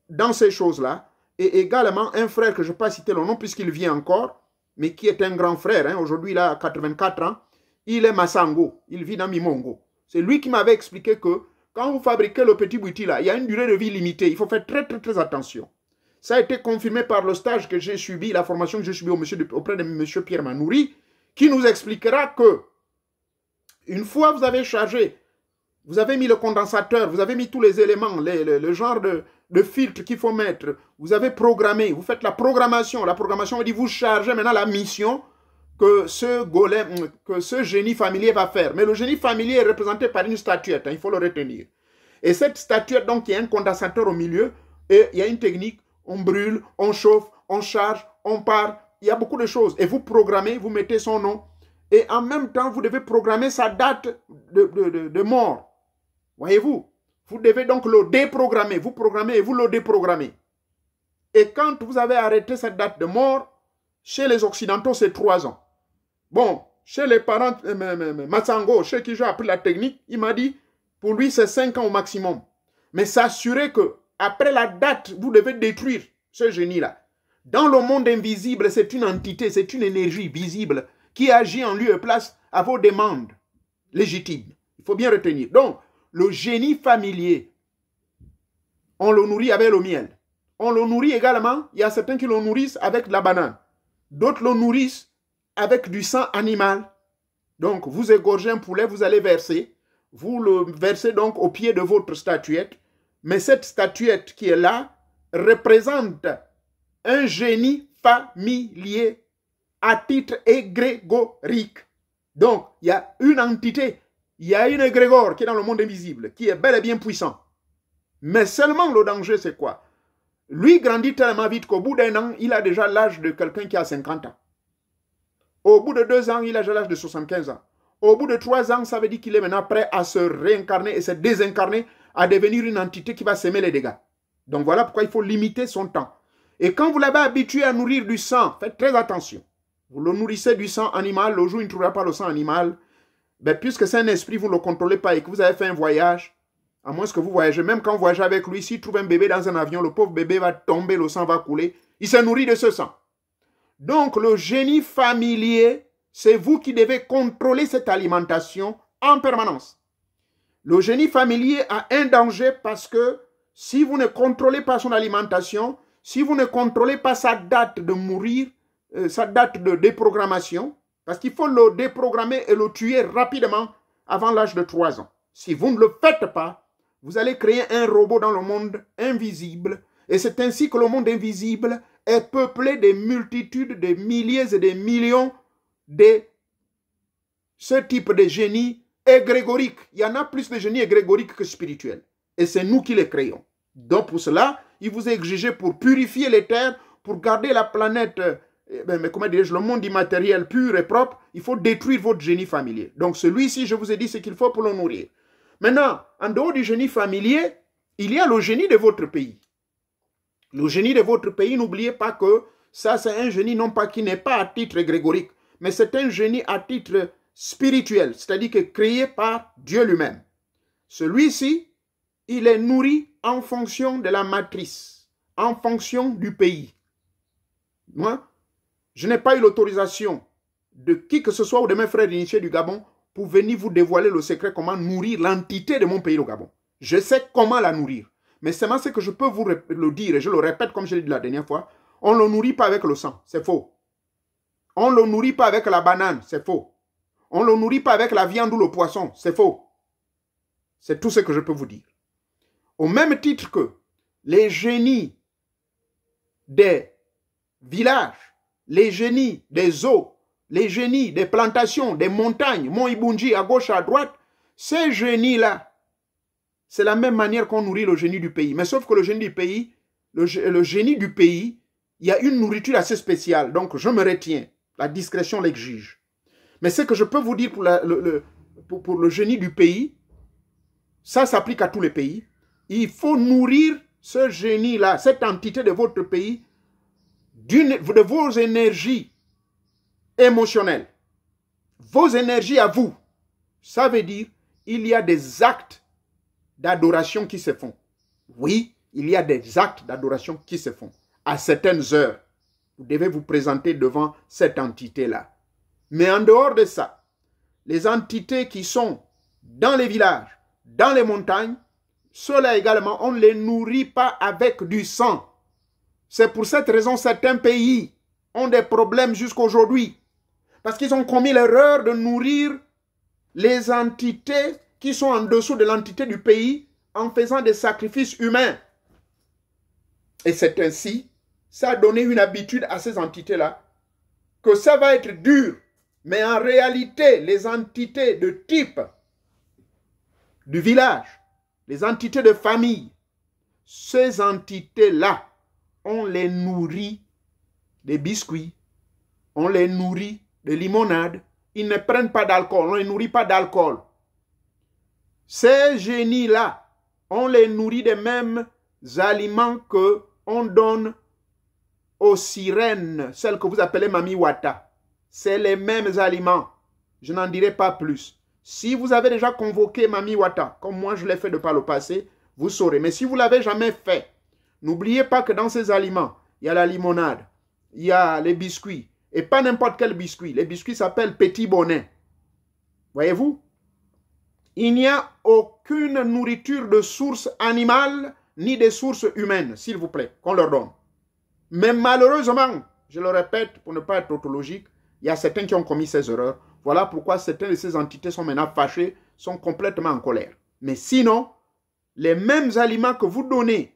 dans ces choses-là. Et également un frère que je ne vais pas citer le nom puisqu'il vit encore, mais qui est un grand frère. Hein. Aujourd'hui, il a 84 ans. Il est Massango. Il vit dans Mimongo. C'est lui qui m'avait expliqué que quand vous fabriquez le petit bouti là, il y a une durée de vie limitée. Il faut faire très attention. Ça a été confirmé par le stage que j'ai subi, la formation que j'ai subie auprès de M. Pierre Manouri, qui nous expliquera que une fois vous avez chargé, vous avez mis le condensateur, vous avez mis tous les éléments, le genre de filtre qu'il faut mettre, vous avez programmé, vous faites la programmation. La programmation veut dire vous chargez maintenant la mission que ce génie familier va faire. Mais le génie familier est représenté par une statuette, hein, il faut le retenir. Et cette statuette, donc, il y a un condensateur au milieu, et il y a une technique, on brûle, on chauffe, on charge, on part, il y a beaucoup de choses. Et vous programmez, vous mettez son nom, et en même temps, vous devez programmer sa date de mort. Voyez-vous? Vous devez donc le déprogrammer, vous programmez et vous le déprogrammez. Et quand vous avez arrêté cette date de mort, chez les Occidentaux, c'est 3 ans. Bon, chez les parents, Matsango, chez qui j'ai appris la technique, il m'a dit, pour lui, c'est 5 ans au maximum. Mais s'assurer que après la date, vous devez détruire ce génie-là. Dans le monde invisible, c'est une entité, c'est une énergie visible qui agit en lieu et place à vos demandes légitimes. Il faut bien retenir. Donc, le génie familier, on le nourrit avec le miel. On le nourrit également, il y a certains qui le nourrissent avec de la banane. D'autres le nourrissent avec du sang animal. Donc, vous égorgez un poulet, vous allez verser. Vous le versez donc au pied de votre statuette. Mais cette statuette qui est là représente un génie familier à titre égrégorique. Donc, il y a une entité, il y a une égrégore qui est dans le monde invisible, qui est bel et bien puissant. Mais seulement le danger, c'est quoi? Lui grandit tellement vite qu'au bout d'1 an, il a déjà l'âge de quelqu'un qui a 50 ans. Au bout de 2 ans, il a déjà l'âge de 75 ans. Au bout de 3 ans, ça veut dire qu'il est maintenant prêt à se réincarner et se désincarner, à devenir une entité qui va s'aimer les dégâts. Donc voilà pourquoi il faut limiter son temps. Et quand vous l'avez habitué à nourrir du sang, faites très attention. Vous le nourrissez du sang animal, le jour où il ne trouvera pas le sang animal, ben, puisque c'est un esprit, vous ne le contrôlez pas et que vous avez fait un voyage, à moins que vous voyagez, même quand vous voyagez avec lui, s'il trouve un bébé dans un avion, le pauvre bébé va tomber, le sang va couler, il se nourrit de ce sang. Donc le génie familier, c'est vous qui devez contrôler cette alimentation en permanence. Le génie familier a un danger parce que si vous ne contrôlez pas son alimentation, si vous ne contrôlez pas sa date de mourir, sa date de déprogrammation, parce qu'il faut le déprogrammer et le tuer rapidement avant l'âge de 3 ans. Si vous ne le faites pas, vous allez créer un robot dans le monde invisible. Et c'est ainsi que le monde invisible est peuplé de multitudes, de milliers et de millions de ce type de génie égrégorique. Il y en a plus de génie égrégorique que spirituel. Et c'est nous qui les créons. Donc pour cela, il vous est exigé pour purifier les terres, pour garder la planète, mais comment dirais-je, le monde immatériel pur et propre, il faut détruire votre génie familier. Donc celui-ci, je vous ai dit ce qu'il faut pour le nourrir. Maintenant, en dehors du génie familier, il y a le génie de votre pays. Le génie de votre pays, n'oubliez pas que ça, c'est un génie non pas qui n'est pas à titre égrégorique, mais c'est un génie à titre spirituel, c'est-à-dire que créé par Dieu lui-même. Celui-ci, il est nourri en fonction de la matrice, en fonction du pays. Moi, je n'ai pas eu l'autorisation de qui que ce soit ou de mes frères initiés du Gabon pour venir vous dévoiler le secret comment nourrir l'entité de mon pays, le Gabon. Je sais comment la nourrir. Mais seulement ce que je peux vous le dire, et je le répète comme je l'ai dit la dernière fois, on ne le nourrit pas avec le sang. C'est faux. On ne le nourrit pas avec la banane, c'est faux. On ne le nourrit pas avec la viande ou le poisson, c'est faux. C'est tout ce que je peux vous dire. Au même titre que les génies des villages, les génies des eaux, les génies des plantations, des montagnes, Mont Ibunji à gauche, à droite, ces génies-là, c'est la même manière qu'on nourrit le génie du pays. Mais sauf que le génie du pays, le génie du pays, il y a une nourriture assez spéciale. Donc je me retiens. La discrétion l'exige. Mais ce que je peux vous dire pour le génie du pays, ça s'applique à tous les pays. Il faut nourrir ce génie-là, cette entité de votre pays, de vos énergies émotionnelles, vos énergies à vous. Ça veut dire, il y a des actes d'adoration qui se font. Oui, il y a des actes d'adoration qui se font. À certaines heures, vous devez vous présenter devant cette entité-là. Mais en dehors de ça, les entités qui sont dans les villages, dans les montagnes, ceux-là également, on ne les nourrit pas avec du sang. C'est pour cette raison que certains pays ont des problèmes jusqu'aujourd'hui. Parce qu'ils ont commis l'erreur de nourrir les entités qui sont en dessous de l'entité du pays en faisant des sacrifices humains. Et c'est ainsi, ça a donné une habitude à ces entités-là, que ça va être dur. Mais en réalité, les entités de type du village, les entités de famille, ces entités-là, on les nourrit des biscuits, on les nourrit de limonade, ils ne prennent pas d'alcool, on ne les nourrit pas d'alcool. Ces génies-là, on les nourrit des mêmes aliments que on donne aux sirènes, celles que vous appelez Mami Wata. C'est les mêmes aliments. Je n'en dirai pas plus. Si vous avez déjà convoqué Mami Wata, comme moi je l'ai fait de par le passé, vous saurez. Mais si vous ne l'avez jamais fait, n'oubliez pas que dans ces aliments, il y a la limonade, il y a les biscuits, et pas n'importe quel biscuit. Les biscuits s'appellent Petit Bonnet. Voyez-vous? Il n'y a aucune nourriture de source animale ni de source humaine, s'il vous plaît, qu'on leur donne. Mais malheureusement, je le répète pour ne pas être tautologique, il y a certains qui ont commis ces erreurs. Voilà pourquoi certaines de ces entités sont maintenant fâchées, sont complètement en colère. Mais sinon, les mêmes aliments que vous donnez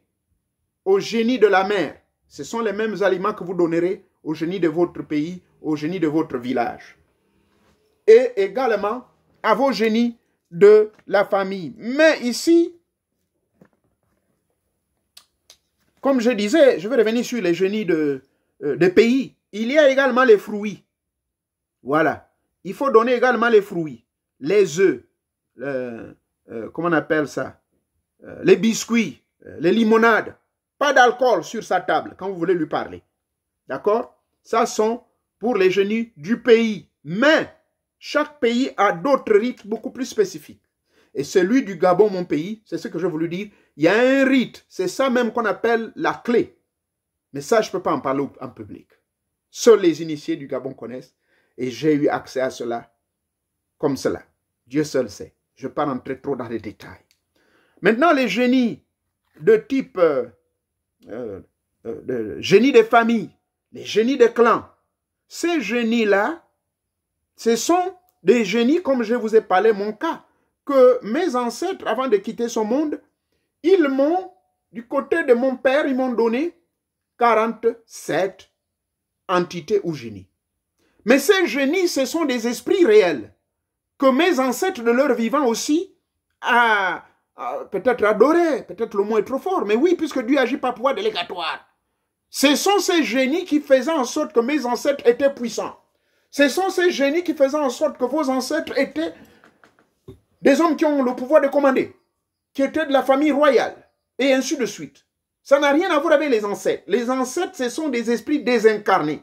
au génie de la mer, ce sont les mêmes aliments que vous donnerez au génie de votre pays, au génie de votre village. Et également à vos génies de la famille. Mais ici, comme je disais, je vais revenir sur les génies de pays. Il y a également les fruits. Voilà. Il faut donner également les fruits, les œufs, comment on appelle ça, les biscuits, les limonades. Pas d'alcool sur sa table quand vous voulez lui parler. D'accord? Ça sont pour les génies du pays. Mais chaque pays a d'autres rites beaucoup plus spécifiques. Et celui du Gabon, mon pays, c'est ce que je voulais dire. Il y a un rite. C'est ça même qu'on appelle la clé. Mais ça, je ne peux pas en parler en public. Seuls les initiés du Gabon connaissent. Et j'ai eu accès à cela comme cela. Dieu seul sait. Je ne vais pas rentrer trop dans les détails. Maintenant, les génies de type génie des familles, les génies des clans, ces génies-là, ce sont des génies, comme je vous ai parlé, mon cas, que mes ancêtres, avant de quitter ce monde, ils m'ont, du côté de mon père, ils m'ont donné 47 entités ou génies. Mais ces génies, ce sont des esprits réels que mes ancêtres de leur vivant aussi peut-être adoré, peut-être le mot est trop fort, mais oui, puisque Dieu agit par pouvoir délégatoire. Ce sont ces génies qui faisaient en sorte que mes ancêtres étaient puissants. Ce sont ces génies qui faisaient en sorte que vos ancêtres étaient des hommes qui ont le pouvoir de commander, qui étaient de la famille royale, et ainsi de suite. Ça n'a rien à voir avec les ancêtres. Les ancêtres, ce sont des esprits désincarnés.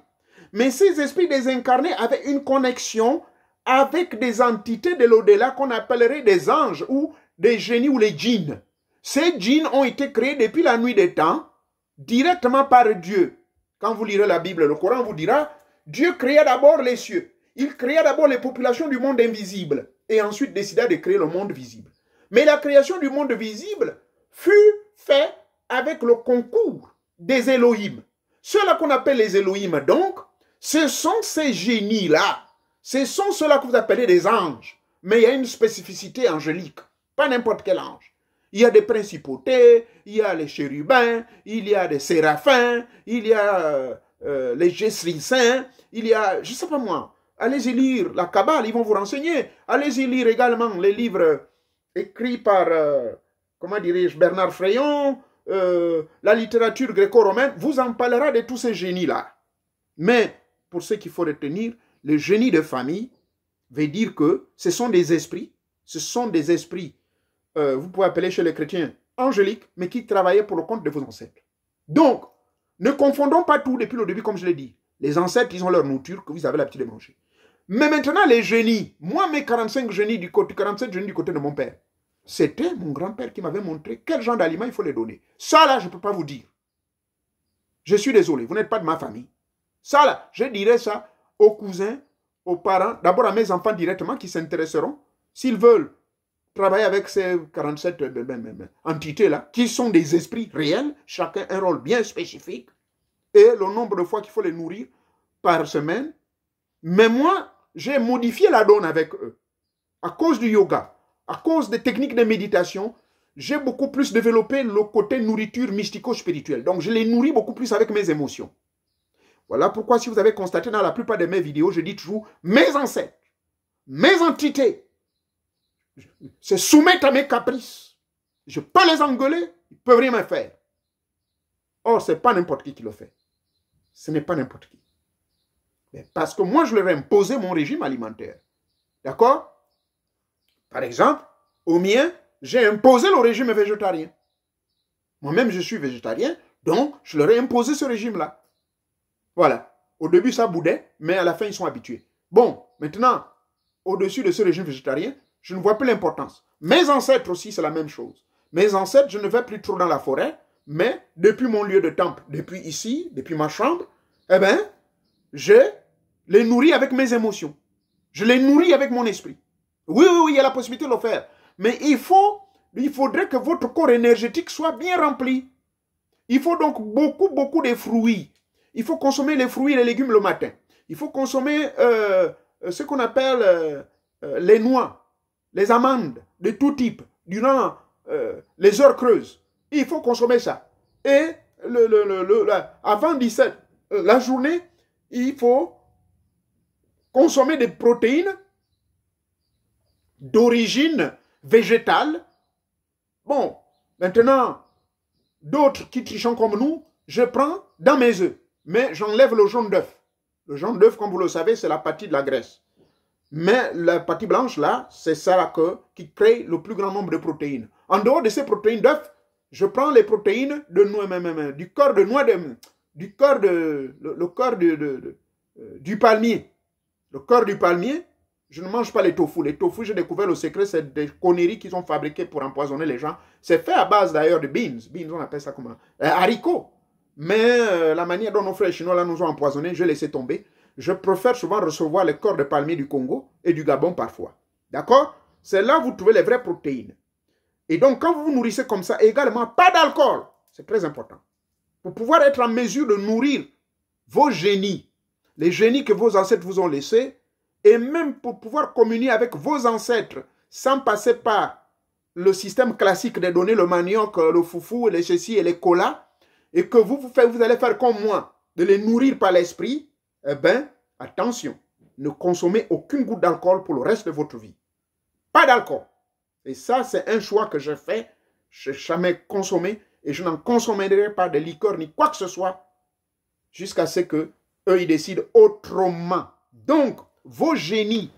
Mais ces esprits désincarnés avaient une connexion avec des entités de l'au-delà qu'on appellerait des anges ou des génies ou les djinns. Ces djinns ont été créés depuis la nuit des temps, directement par Dieu. Quand vous lirez la Bible, le Coran vous dira, Dieu créa d'abord les cieux. Il créa d'abord les populations du monde invisible et ensuite décida de créer le monde visible. Mais la création du monde visible fut faite avec le concours des Elohim. Ceux-là qu'on appelle les Elohim, donc, Ce sont ces génies-là, ce sont ceux-là que vous appelez des anges. Mais il y a une spécificité angélique, pas n'importe quel ange. Il y a des principautés, il y a les chérubins, il y a des séraphins, il y a les Jesri saints, il y a, je ne sais pas moi, allez-y lire la Kabbale, ils vont vous renseigner. Allez-y lire également les livres écrits par, comment dirais-je, Bernard Frayon, la littérature gréco-romaine, vous en parlera de tous ces génies-là. Mais, pour ce qu'il faut retenir, le génie de famille veut dire que ce sont des esprits, vous pouvez appeler chez les chrétiens angéliques, mais qui travaillaient pour le compte de vos ancêtres. Donc, ne confondons pas tout depuis le début, comme je l'ai dit. Les ancêtres, ils ont leur nourriture que vous avez l'habitude de manger. Mais maintenant, les génies, moi, mes 47 génies du côté de mon père, c'était mon grand-père qui m'avait montré quel genre d'aliments il faut les donner. Ça, là, je ne peux pas vous dire. Je suis désolé, vous n'êtes pas de ma famille. Ça, là, je dirais ça aux cousins, aux parents, d'abord à mes enfants directement qui s'intéresseront, s'ils veulent travailler avec ces 47 entités-là, qui sont des esprits réels, chacun un rôle bien spécifique, et le nombre de fois qu'il faut les nourrir par semaine. Mais moi, j'ai modifié la donne avec eux. À cause du yoga, à cause des techniques de méditation, j'ai beaucoup plus développé le côté nourriture mystico-spirituelle. Donc, je les nourris beaucoup plus avec mes émotions. Voilà pourquoi, si vous avez constaté dans la plupart de mes vidéos, je dis toujours mes ancêtres, mes entités se soumettent à mes caprices. Je peux les engueuler, ils ne peuvent rien me faire. Or, ce n'est pas n'importe qui le fait. Ce n'est pas n'importe qui. Mais parce que moi, je leur ai imposé mon régime alimentaire. D'accord? Par exemple, au mien, j'ai imposé le régime végétarien. Moi-même, je suis végétarien, donc je leur ai imposé ce régime-là. Voilà. Au début, ça boudait, mais à la fin, ils sont habitués. Bon, maintenant, au-dessus de ce régime végétarien, je ne vois plus l'importance. Mes ancêtres aussi, c'est la même chose. Mes ancêtres, je ne vais plus trop dans la forêt, mais depuis mon lieu de temple, depuis ici, depuis ma chambre, eh bien, je les nourris avec mes émotions. Je les nourris avec mon esprit. Oui, il y a la possibilité de le faire. Mais il faudrait que votre corps énergétique soit bien rempli. Il faut donc beaucoup de fruits. Il faut consommer les fruits et les légumes le matin. Il faut consommer ce qu'on appelle les noix, les amandes de tout type, durant les heures creuses. Il faut consommer ça. Et avant 17, la journée, il faut consommer des protéines d'origine végétale. Bon, maintenant, d'autres qui trichent comme nous, je prends dans mes œufs, mais j'enlève le jaune d'œuf. Le jaune d'œuf, comme vous le savez, c'est la partie de la graisse. Mais la partie blanche, là, c'est ça qui crée le plus grand nombre de protéines. En dehors de ces protéines d'œuf, je prends les protéines du corps de noix, du corps du palmier. Le corps du palmier, je ne mange pas les tofu. Les tofu, j'ai découvert le secret, c'est des conneries qu'ils ont fabriquées pour empoisonner les gens. C'est fait à base d'ailleurs de beans. Beans, on appelle ça comment? Haricots. Mais la manière dont nos frères chinois là, nous ont empoisonnés, je laissé tomber. Je préfère souvent recevoir les corps de palmier du Congo et du Gabon parfois. D'accord? C'est là que vous trouvez les vraies protéines. Et donc, quand vous vous nourrissez comme ça, également, pas d'alcool. C'est très important. Pour pouvoir être en mesure de nourrir vos génies, les génies que vos ancêtres vous ont laissés, et même pour pouvoir communier avec vos ancêtres sans passer par le système classique de donner le manioc, le foufou, les ceci et les colas, et que vous allez faire comme moi, de les nourrir par l'esprit, eh bien, attention, ne consommez aucune goutte d'alcool pour le reste de votre vie. Pas d'alcool. Et ça, c'est un choix que j'ai fait. Je n'ai jamais consommé et je n'en consommerai pas de liqueur ni quoi que ce soit jusqu'à ce que eux, ils décident autrement. Donc, vos génies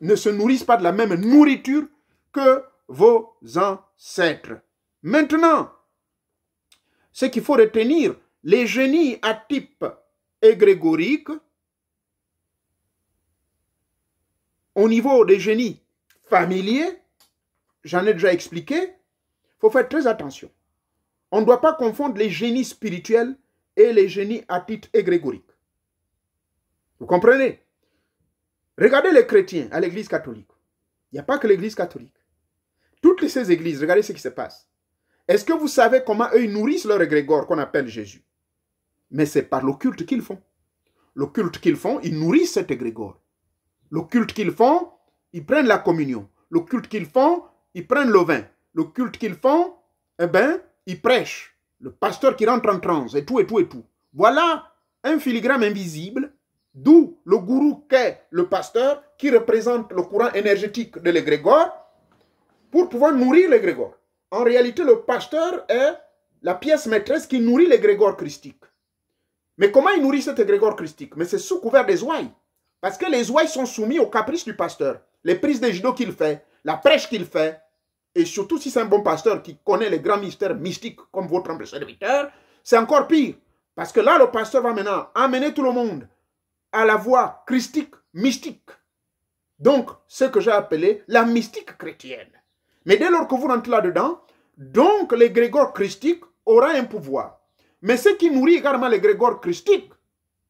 ne se nourrissent pas de la même nourriture que vos ancêtres. Maintenant, ce qu'il faut retenir, les génies à type égrégorique, au niveau des génies familiers, j'en ai déjà expliqué, il faut faire très attention. On ne doit pas confondre les génies spirituels et les génies à titre égrégorique. Vous comprenez? Regardez les chrétiens à l'église catholique. Il n'y a pas que l'église catholique. Toutes ces églises, regardez ce qui se passe. Est-ce que vous savez comment eux nourrissent leur égrégore qu'on appelle Jésus? Mais c'est par le culte qu'ils font. le culte qu'ils font, ils nourrissent cet égrégore. Le culte qu'ils font, ils prennent la communion. Le culte qu'ils font, ils prennent le vin. Le culte qu'ils font, eh bien, ils prêchent. Le pasteur qui rentre en transe, et tout, et tout, et tout. Voilà un filigrane invisible, d'où le gourou qu'est le pasteur, qui représente le courant énergétique de l'égrégore, pour pouvoir nourrir l'égrégore. En réalité, le pasteur est la pièce maîtresse qui nourrit l'égrégore christique. Mais comment il nourrit cet égrégore christique? Mais c'est sous couvert des ouailles. Parce que les ouailles sont soumis aux caprices du pasteur. Les prises de judo qu'il fait, la prêche qu'il fait, et surtout si c'est un bon pasteur qui connaît les grands mystères mystiques comme votre humble serviteur, c'est encore pire. Parce que là, le pasteur va maintenant amener tout le monde à la voie christique, mystique. Donc, ce que j'ai appelé la mystique chrétienne. Mais dès lors que vous rentrez là-dedans, donc l'égrégore christique aura un pouvoir. Mais ce qui nourrit également l'égrégore christique,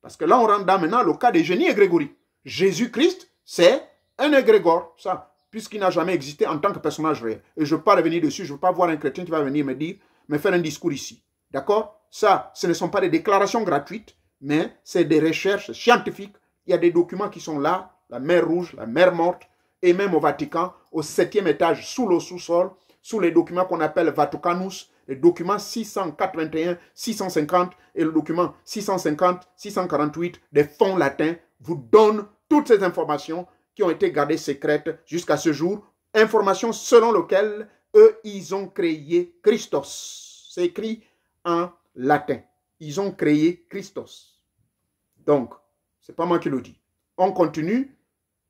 parce que là on rentre dans maintenant le cas des génies égrégoriques. Jésus-Christ, c'est un égrégore, ça, puisqu'il n'a jamais existé en tant que personnage réel. Et je ne veux pas revenir dessus, je ne veux pas voir un chrétien qui va venir me faire un discours ici. D'accord? Ça, ce ne sont pas des déclarations gratuites, mais c'est des recherches scientifiques. Il y a des documents qui sont là, la mer Rouge, la mer Morte, et même au Vatican, au 7e étage, sous le sous-sol, sous les documents qu'on appelle Vaticanus, les documents 681, 650 et le document 650, 648 des fonds latins vous donnent toutes ces informations qui ont été gardées secrètes jusqu'à ce jour, informations selon lesquelles eux, ils ont créé Christos. C'est écrit en latin. Ils ont créé Christos. Donc, c'est pas moi qui le dis. On continue.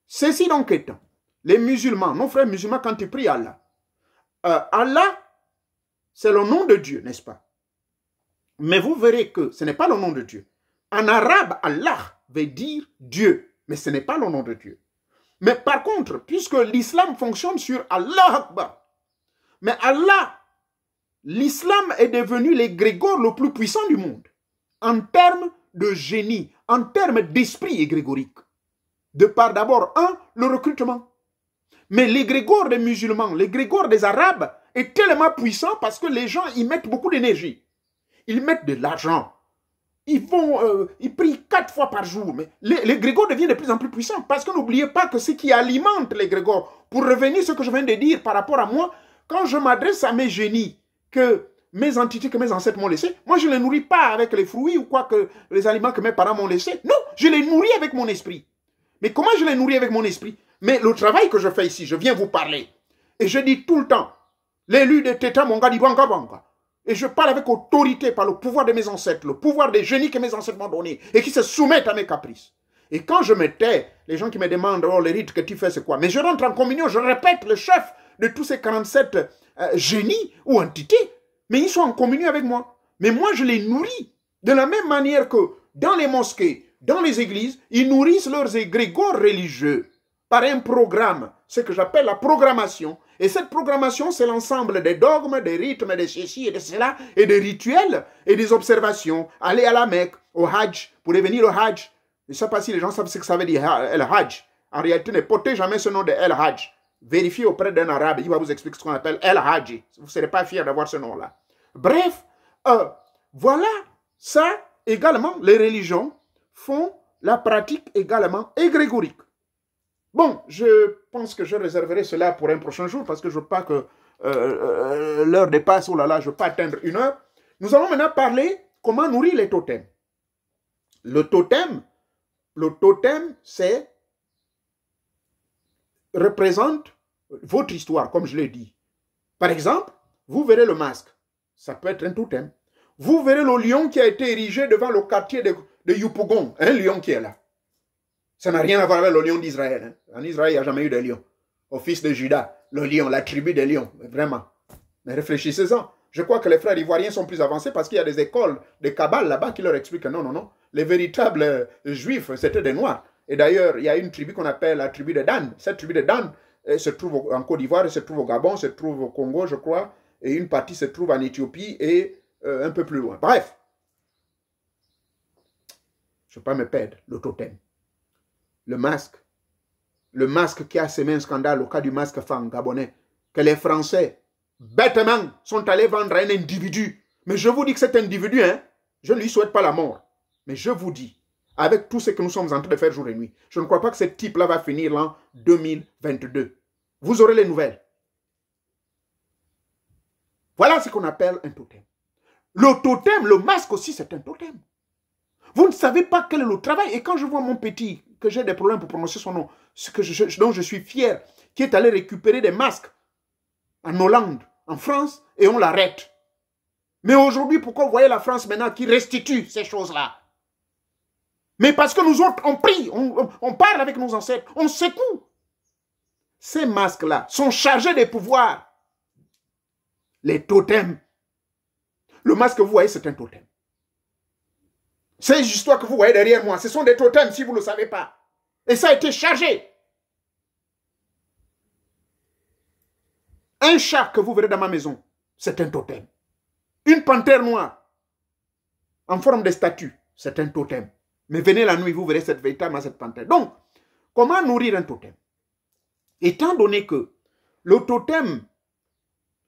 Ceci donc étant, les musulmans, nos frères musulmans, quand ils prient Allah, Allah, c'est le nom de Dieu, n'est-ce pas? Mais vous verrez que ce n'est pas le nom de Dieu. En arabe, Allah veut dire Dieu, mais ce n'est pas le nom de Dieu. Mais par contre, puisque l'islam fonctionne sur Allah Akbar, mais Allah, l'islam est devenu l'égrégore le plus puissant du monde, en termes de génie, en termes d'esprit égrégorique. De par d'abord, le recrutement. Mais l'égrégore des musulmans, l'égrégore des arabes est tellement puissant parce que les gens y mettent beaucoup d'énergie. Ils mettent de l'argent. Ils prient 4 fois par jour. Mais l'égrégore devient de plus en plus puissant parce que n'oubliez pas que ce qui alimente l'égrégore, pour revenir à ce que je viens de dire par rapport à moi, quand je m'adresse à mes génies, que mes entités, que mes ancêtres m'ont laissé, moi je ne les nourris pas avec les fruits ou quoi que les aliments que mes parents m'ont laissés. Non, je les nourris avec mon esprit. Mais comment je les nourris avec mon esprit? Mais le travail que je fais ici, je viens vous parler. Et je dis tout le temps, l'élu de Teta Monga di Banga Banga. Et je parle avec autorité par le pouvoir de mes ancêtres, le pouvoir des génies que mes ancêtres m'ont donné et qui se soumettent à mes caprices. Et quand je me tais, les gens qui me demandent, oh, les rites que tu fais, c'est quoi? Mais je rentre en communion, je répète, le chef de tous ces 47 génies ou entités, mais ils sont en communion avec moi. Mais moi, je les nourris de la même manière que dans les mosquées, dans les églises, ils nourrissent leurs égrégores religieux par un programme, ce que j'appelle la programmation. Et cette programmation, c'est l'ensemble des dogmes, des rythmes, de ceci et de cela, et des rituels et des observations. Aller à la Mecque, au Hajj, pour devenir au Hajj. Je ne sais pas si les gens savent ce que ça veut dire, El Hajj. En réalité, ne portez jamais ce nom de El Hajj. Vérifiez auprès d'un arabe, il va vous expliquer ce qu'on appelle El Hajj. Vous ne serez pas fiers d'avoir ce nom-là. Bref, voilà, ça également, les religions font la pratique également égrégorique. Bon, je pense que je réserverai cela pour un prochain jour parce que je ne veux pas que l'heure dépasse. Oh là là, je ne veux pas atteindre 1 heure. Nous allons maintenant parler comment nourrir les totems. Le totem, c'est représente votre histoire, comme je l'ai dit. Par exemple, vous verrez le masque. Ça peut être un totem. Vous verrez le lion qui a été érigé devant le quartier de Yopougon. Un lion qui est là. Ça n'a rien à voir avec le lion d'Israël. Hein. En Israël, il n'y a jamais eu de lion. Au fils de Judas, le lion, la tribu des lions. Vraiment. Mais réfléchissez-en. Je crois que les frères ivoiriens sont plus avancés parce qu'il y a des écoles de Kabbale là-bas qui leur expliquent que non, non, non. Les véritables juifs, c'était des noirs. Et d'ailleurs, il y a une tribu qu'on appelle la tribu de Dan. Cette tribu de Dan se trouve en Côte d'Ivoire, se trouve au Gabon, se trouve au Congo, je crois. Et une partie se trouve en Éthiopie et un peu plus loin. Bref. Je ne veux pas me perdre. Le totem. Le masque qui a semé un scandale au cas du masque fang gabonais, que les Français, bêtement, sont allés vendre à un individu. Mais je vous dis que cet individu, hein, je ne lui souhaite pas la mort. Mais je vous dis, avec tout ce que nous sommes en train de faire jour et nuit. Je ne crois pas que ce type-là va finir l'an 2022. Vous aurez les nouvelles. Voilà ce qu'on appelle un totem. Le totem, le masque aussi, c'est un totem. Vous ne savez pas quel est le travail. Et quand je vois mon petit, que j'ai des problèmes pour prononcer son nom, dont je suis fier, qui est allé récupérer des masques en Hollande, en France, et on l'arrête. Mais aujourd'hui, pourquoi vous voyez la France maintenant qui restitue ces choses-là? Mais parce que nous autres, on prie, on parle avec nos ancêtres, on secoue. Ces masques-là sont chargés des pouvoirs. Les totems. Le masque que vous voyez, c'est un totem. Ces histoires que vous voyez derrière moi, ce sont des totems si vous ne le savez pas. Et ça a été chargé. Un chat que vous verrez dans ma maison, c'est un totem. Une panthère noire, en forme de statue, c'est un totem. Mais venez la nuit, vous verrez véritablement cette panthère. Donc, comment nourrir un totem? Étant donné que le totem,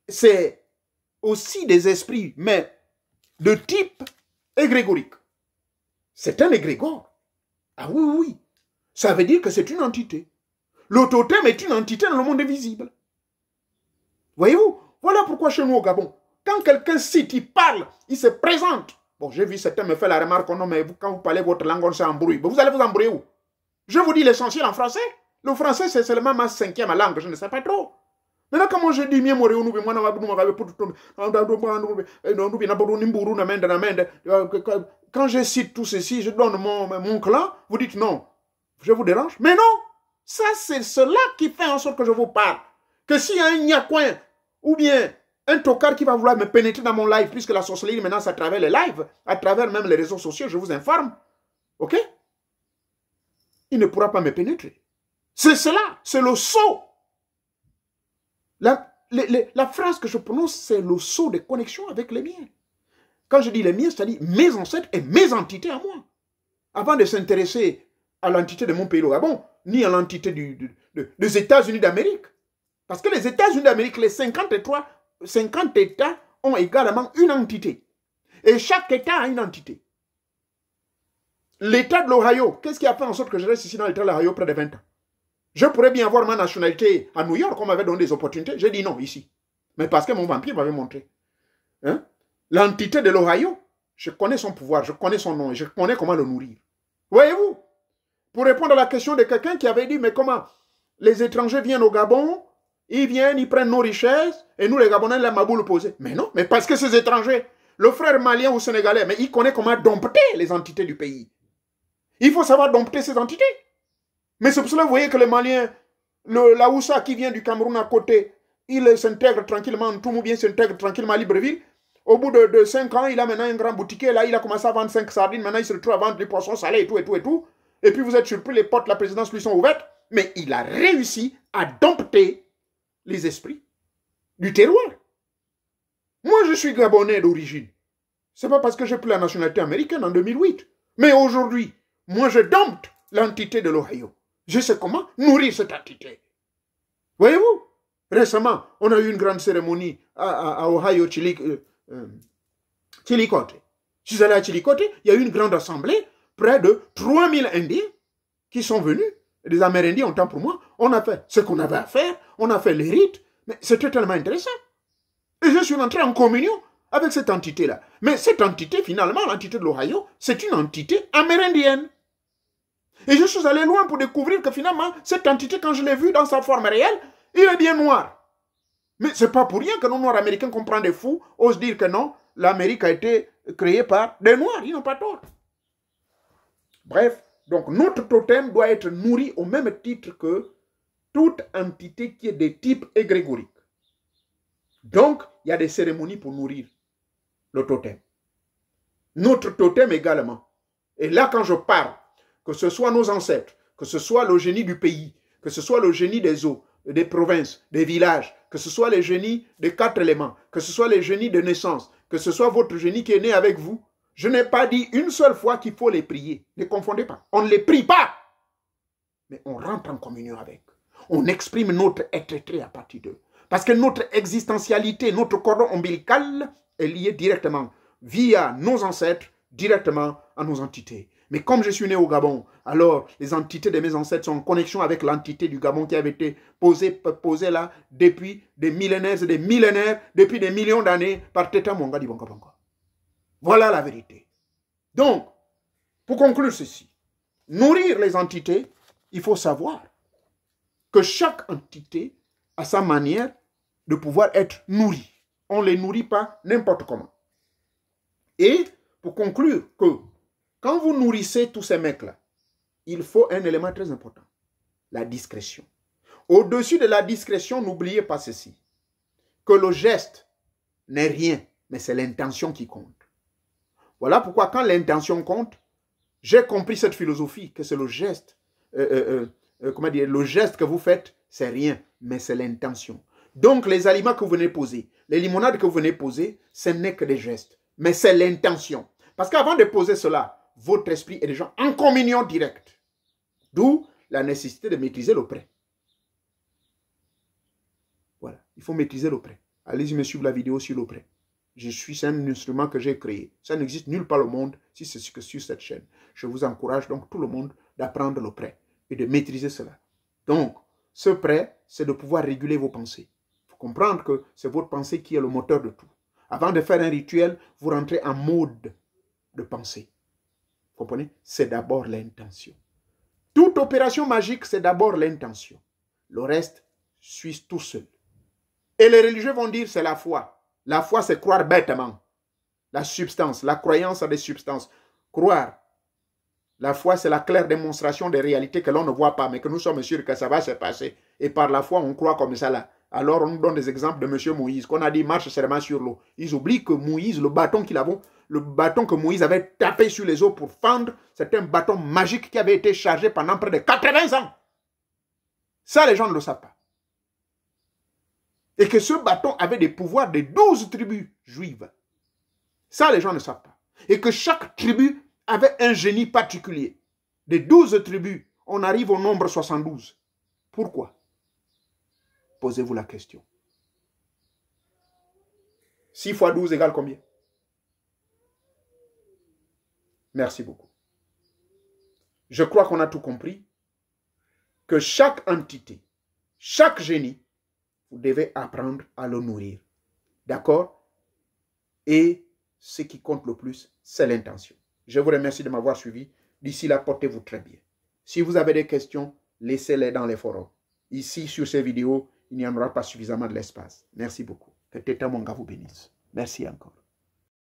c'est aussi des esprits, mais de type égrégorique. C'est un égrégore. Ah oui, oui. Ça veut dire que c'est une entité. Le totem est une entité dans le monde invisible. Voyez-vous? Voilà pourquoi chez nous au Gabon, quand quelqu'un cite, il parle, il se présente. Bon, j'ai vu certains me faire la remarque, non, mais quand vous parlez votre langue, on s'embrouille. Vous allez vous embrouiller où? Je vous dis l'essentiel en français. Le français, c'est seulement ma 5e langue, je ne sais pas trop. Maintenant, comment je dis, quand je cite tout ceci, je donne mon clan, vous dites non, je vous dérange. Mais non, ça c'est cela qui fait en sorte que je vous parle. Que s'il y a un Nyakouin ou bien un tocard qui va vouloir me pénétrer dans mon live, puisque la sorcellerie maintenant c'est à travers les lives, à travers même les réseaux sociaux, je vous informe, ok? Il ne pourra pas me pénétrer. C'est cela, c'est le sceau. La phrase que je prononce, c'est le sceau de connexion avec les miens. Quand je dis les miens, c'est-à-dire mes ancêtres et mes entités à moi. Avant de s'intéresser à l'entité de mon pays, le Gabon, ni à l'entité des États-Unis d'Amérique. Parce que les États-Unis d'Amérique, les 50 États ont également une entité. Et chaque État a une entité. L'État de l'Ohio, qu'est-ce qui a fait en sorte que je reste ici dans l'État de l'Ohio près de 20 ans? Je pourrais bien avoir ma nationalité à New York, on m'avait donné des opportunités. J'ai dit non, ici. Mais parce que mon vampire m'avait montré. Hein? L'entité de l'Ohio, je connais son pouvoir, je connais son nom, et je connais comment le nourrir. Voyez-vous? Pour répondre à la question de quelqu'un qui avait dit, mais comment les étrangers viennent au Gabon, ils viennent, ils prennent nos richesses, et nous les Gabonais, la maboule posée. Mais non, mais parce que ces étrangers, le frère malien ou sénégalais, mais il connaît comment dompter les entités du pays. Il faut savoir dompter ces entités. Mais c'est pour cela que vous voyez que les Maliens, la Oussa qui vient du Cameroun à côté, il s'intègre tranquillement en tout, ou bien s'intègre tranquillement à Libreville. Au bout de 5 ans, il a maintenant un grand boutiquier. Là, il a commencé à vendre 5 sardines. Maintenant, il se retrouve à vendre des poissons salés et tout, et tout, et tout. Et puis, vous êtes surpris, les portes de la présidence lui sont ouvertes. Mais il a réussi à dompter les esprits du terroir. Moi, je suis Gabonais d'origine. Ce n'est pas parce que j'ai pris la nationalité américaine en 2008. Mais aujourd'hui, moi, je dompte l'entité de l'Ohio. Je sais comment nourrir cette entité. Voyez-vous? Récemment, on a eu une grande cérémonie à Ohio, Chillicothe. Je suis allé à Chillicothe, il y a eu une grande assemblée, près de 3000 Indiens qui sont venus. Les Amérindiens, autant pour moi, on a fait ce qu'on avait à faire, on a fait les rites, mais c'était tellement intéressant. Et je suis entré en communion avec cette entité-là. Mais cette entité, finalement, l'entité de l'Ohio, c'est une entité amérindienne. Et je suis allé loin pour découvrir que finalement, cette entité, quand je l'ai vue dans sa forme réelle, il est bien noir. Mais ce n'est pas pour rien que nos Noirs américains, qu'on prend des fous, osent dire que non, l'Amérique a été créée par des Noirs. Ils n'ont pas tort. Bref, donc notre totem doit être nourri au même titre que toute entité qui est de type égrégorique. Donc, il y a des cérémonies pour nourrir le totem. Notre totem également. Et là, quand je parle, que ce soit nos ancêtres, que ce soit le génie du pays, que ce soit le génie des eaux, des provinces, des villages, que ce soit les génies des 4 éléments, que ce soit les génies de naissance, que ce soit votre génie qui est né avec vous, je n'ai pas dit une seule fois qu'il faut les prier. Ne confondez pas. On ne les prie pas. Mais on rentre en communion avec. On exprime notre être à partir d'eux. Parce que notre existentialité, notre cordon ombilical est lié directement, via nos ancêtres, directement à nos entités. Mais comme je suis né au Gabon, alors les entités de mes ancêtres sont en connexion avec l'entité du Gabon qui avait été posée là depuis des millénaires et des millénaires, depuis des millions d'années par Teta Monga Dibonga Bonga. Voilà la vérité. Donc, pour conclure ceci, nourrir les entités, il faut savoir que chaque entité a sa manière de pouvoir être nourrie. On ne les nourrit pas n'importe comment. Et pour conclure que quand vous nourrissez tous ces mecs-là, il faut un élément très important, la discrétion. Au-dessus de la discrétion, n'oubliez pas ceci, que le geste n'est rien, mais c'est l'intention qui compte. Voilà pourquoi quand l'intention compte, j'ai compris cette philosophie, que c'est le geste, le geste que vous faites, c'est rien, mais c'est l'intention. Donc les aliments que vous venez poser, les limonades que vous venez poser, ce n'est que des gestes, mais c'est l'intention. Parce qu'avant de poser cela, votre esprit est déjà en communion directe. D'où la nécessité de maîtriser le prêt. Voilà, il faut maîtriser le prêt. Allez-y me suivre la vidéo sur le prêt. C'est un instrument que j'ai créé. Ça n'existe nulle part au monde si c'est que sur cette chaîne. Je vous encourage donc tout le monde d'apprendre le prêt et de maîtriser cela. Donc, ce prêt, c'est de pouvoir réguler vos pensées. Il faut comprendre que c'est votre pensée qui est le moteur de tout. Avant de faire un rituel, vous rentrez en mode de pensée. Vous comprenez? C'est d'abord l'intention. Toute opération magique, c'est d'abord l'intention. Le reste suit tout seul. Et les religieux vont dire c'est la foi. La foi, c'est croire bêtement. La substance, la croyance à des substances. Croire. La foi, c'est la claire démonstration des réalités que l'on ne voit pas, mais que nous sommes sûrs que ça va se passer. Et par la foi, on croit comme ça là. Alors, on nous donne des exemples de M. Moïse, qu'on a dit marche seulement sur l'eau. Ils oublient que Moïse, le bâton que Moïse avait tapé sur les eaux pour fendre, c'était un bâton magique qui avait été chargé pendant près de 80 ans. Ça, les gens ne le savent pas. Et que ce bâton avait des pouvoirs des 12 tribus juives. Ça, les gens ne savent pas. Et que chaque tribu avait un génie particulier. Des 12 tribus, on arrive au nombre 72. Pourquoi? Posez-vous la question. 6 fois 12 égale combien? Merci beaucoup. Je crois qu'on a tout compris. Que chaque entité, chaque génie, vous devez apprendre à le nourrir. D'accord? Et ce qui compte le plus, c'est l'intention. Je vous remercie de m'avoir suivi. D'ici là, portez-vous très bien. Si vous avez des questions, laissez-les dans les forums. Ici, sur ces vidéos, il n'y en aura pas suffisamment de l'espace. Merci beaucoup. Que Teta Monga vous bénisse. Merci encore.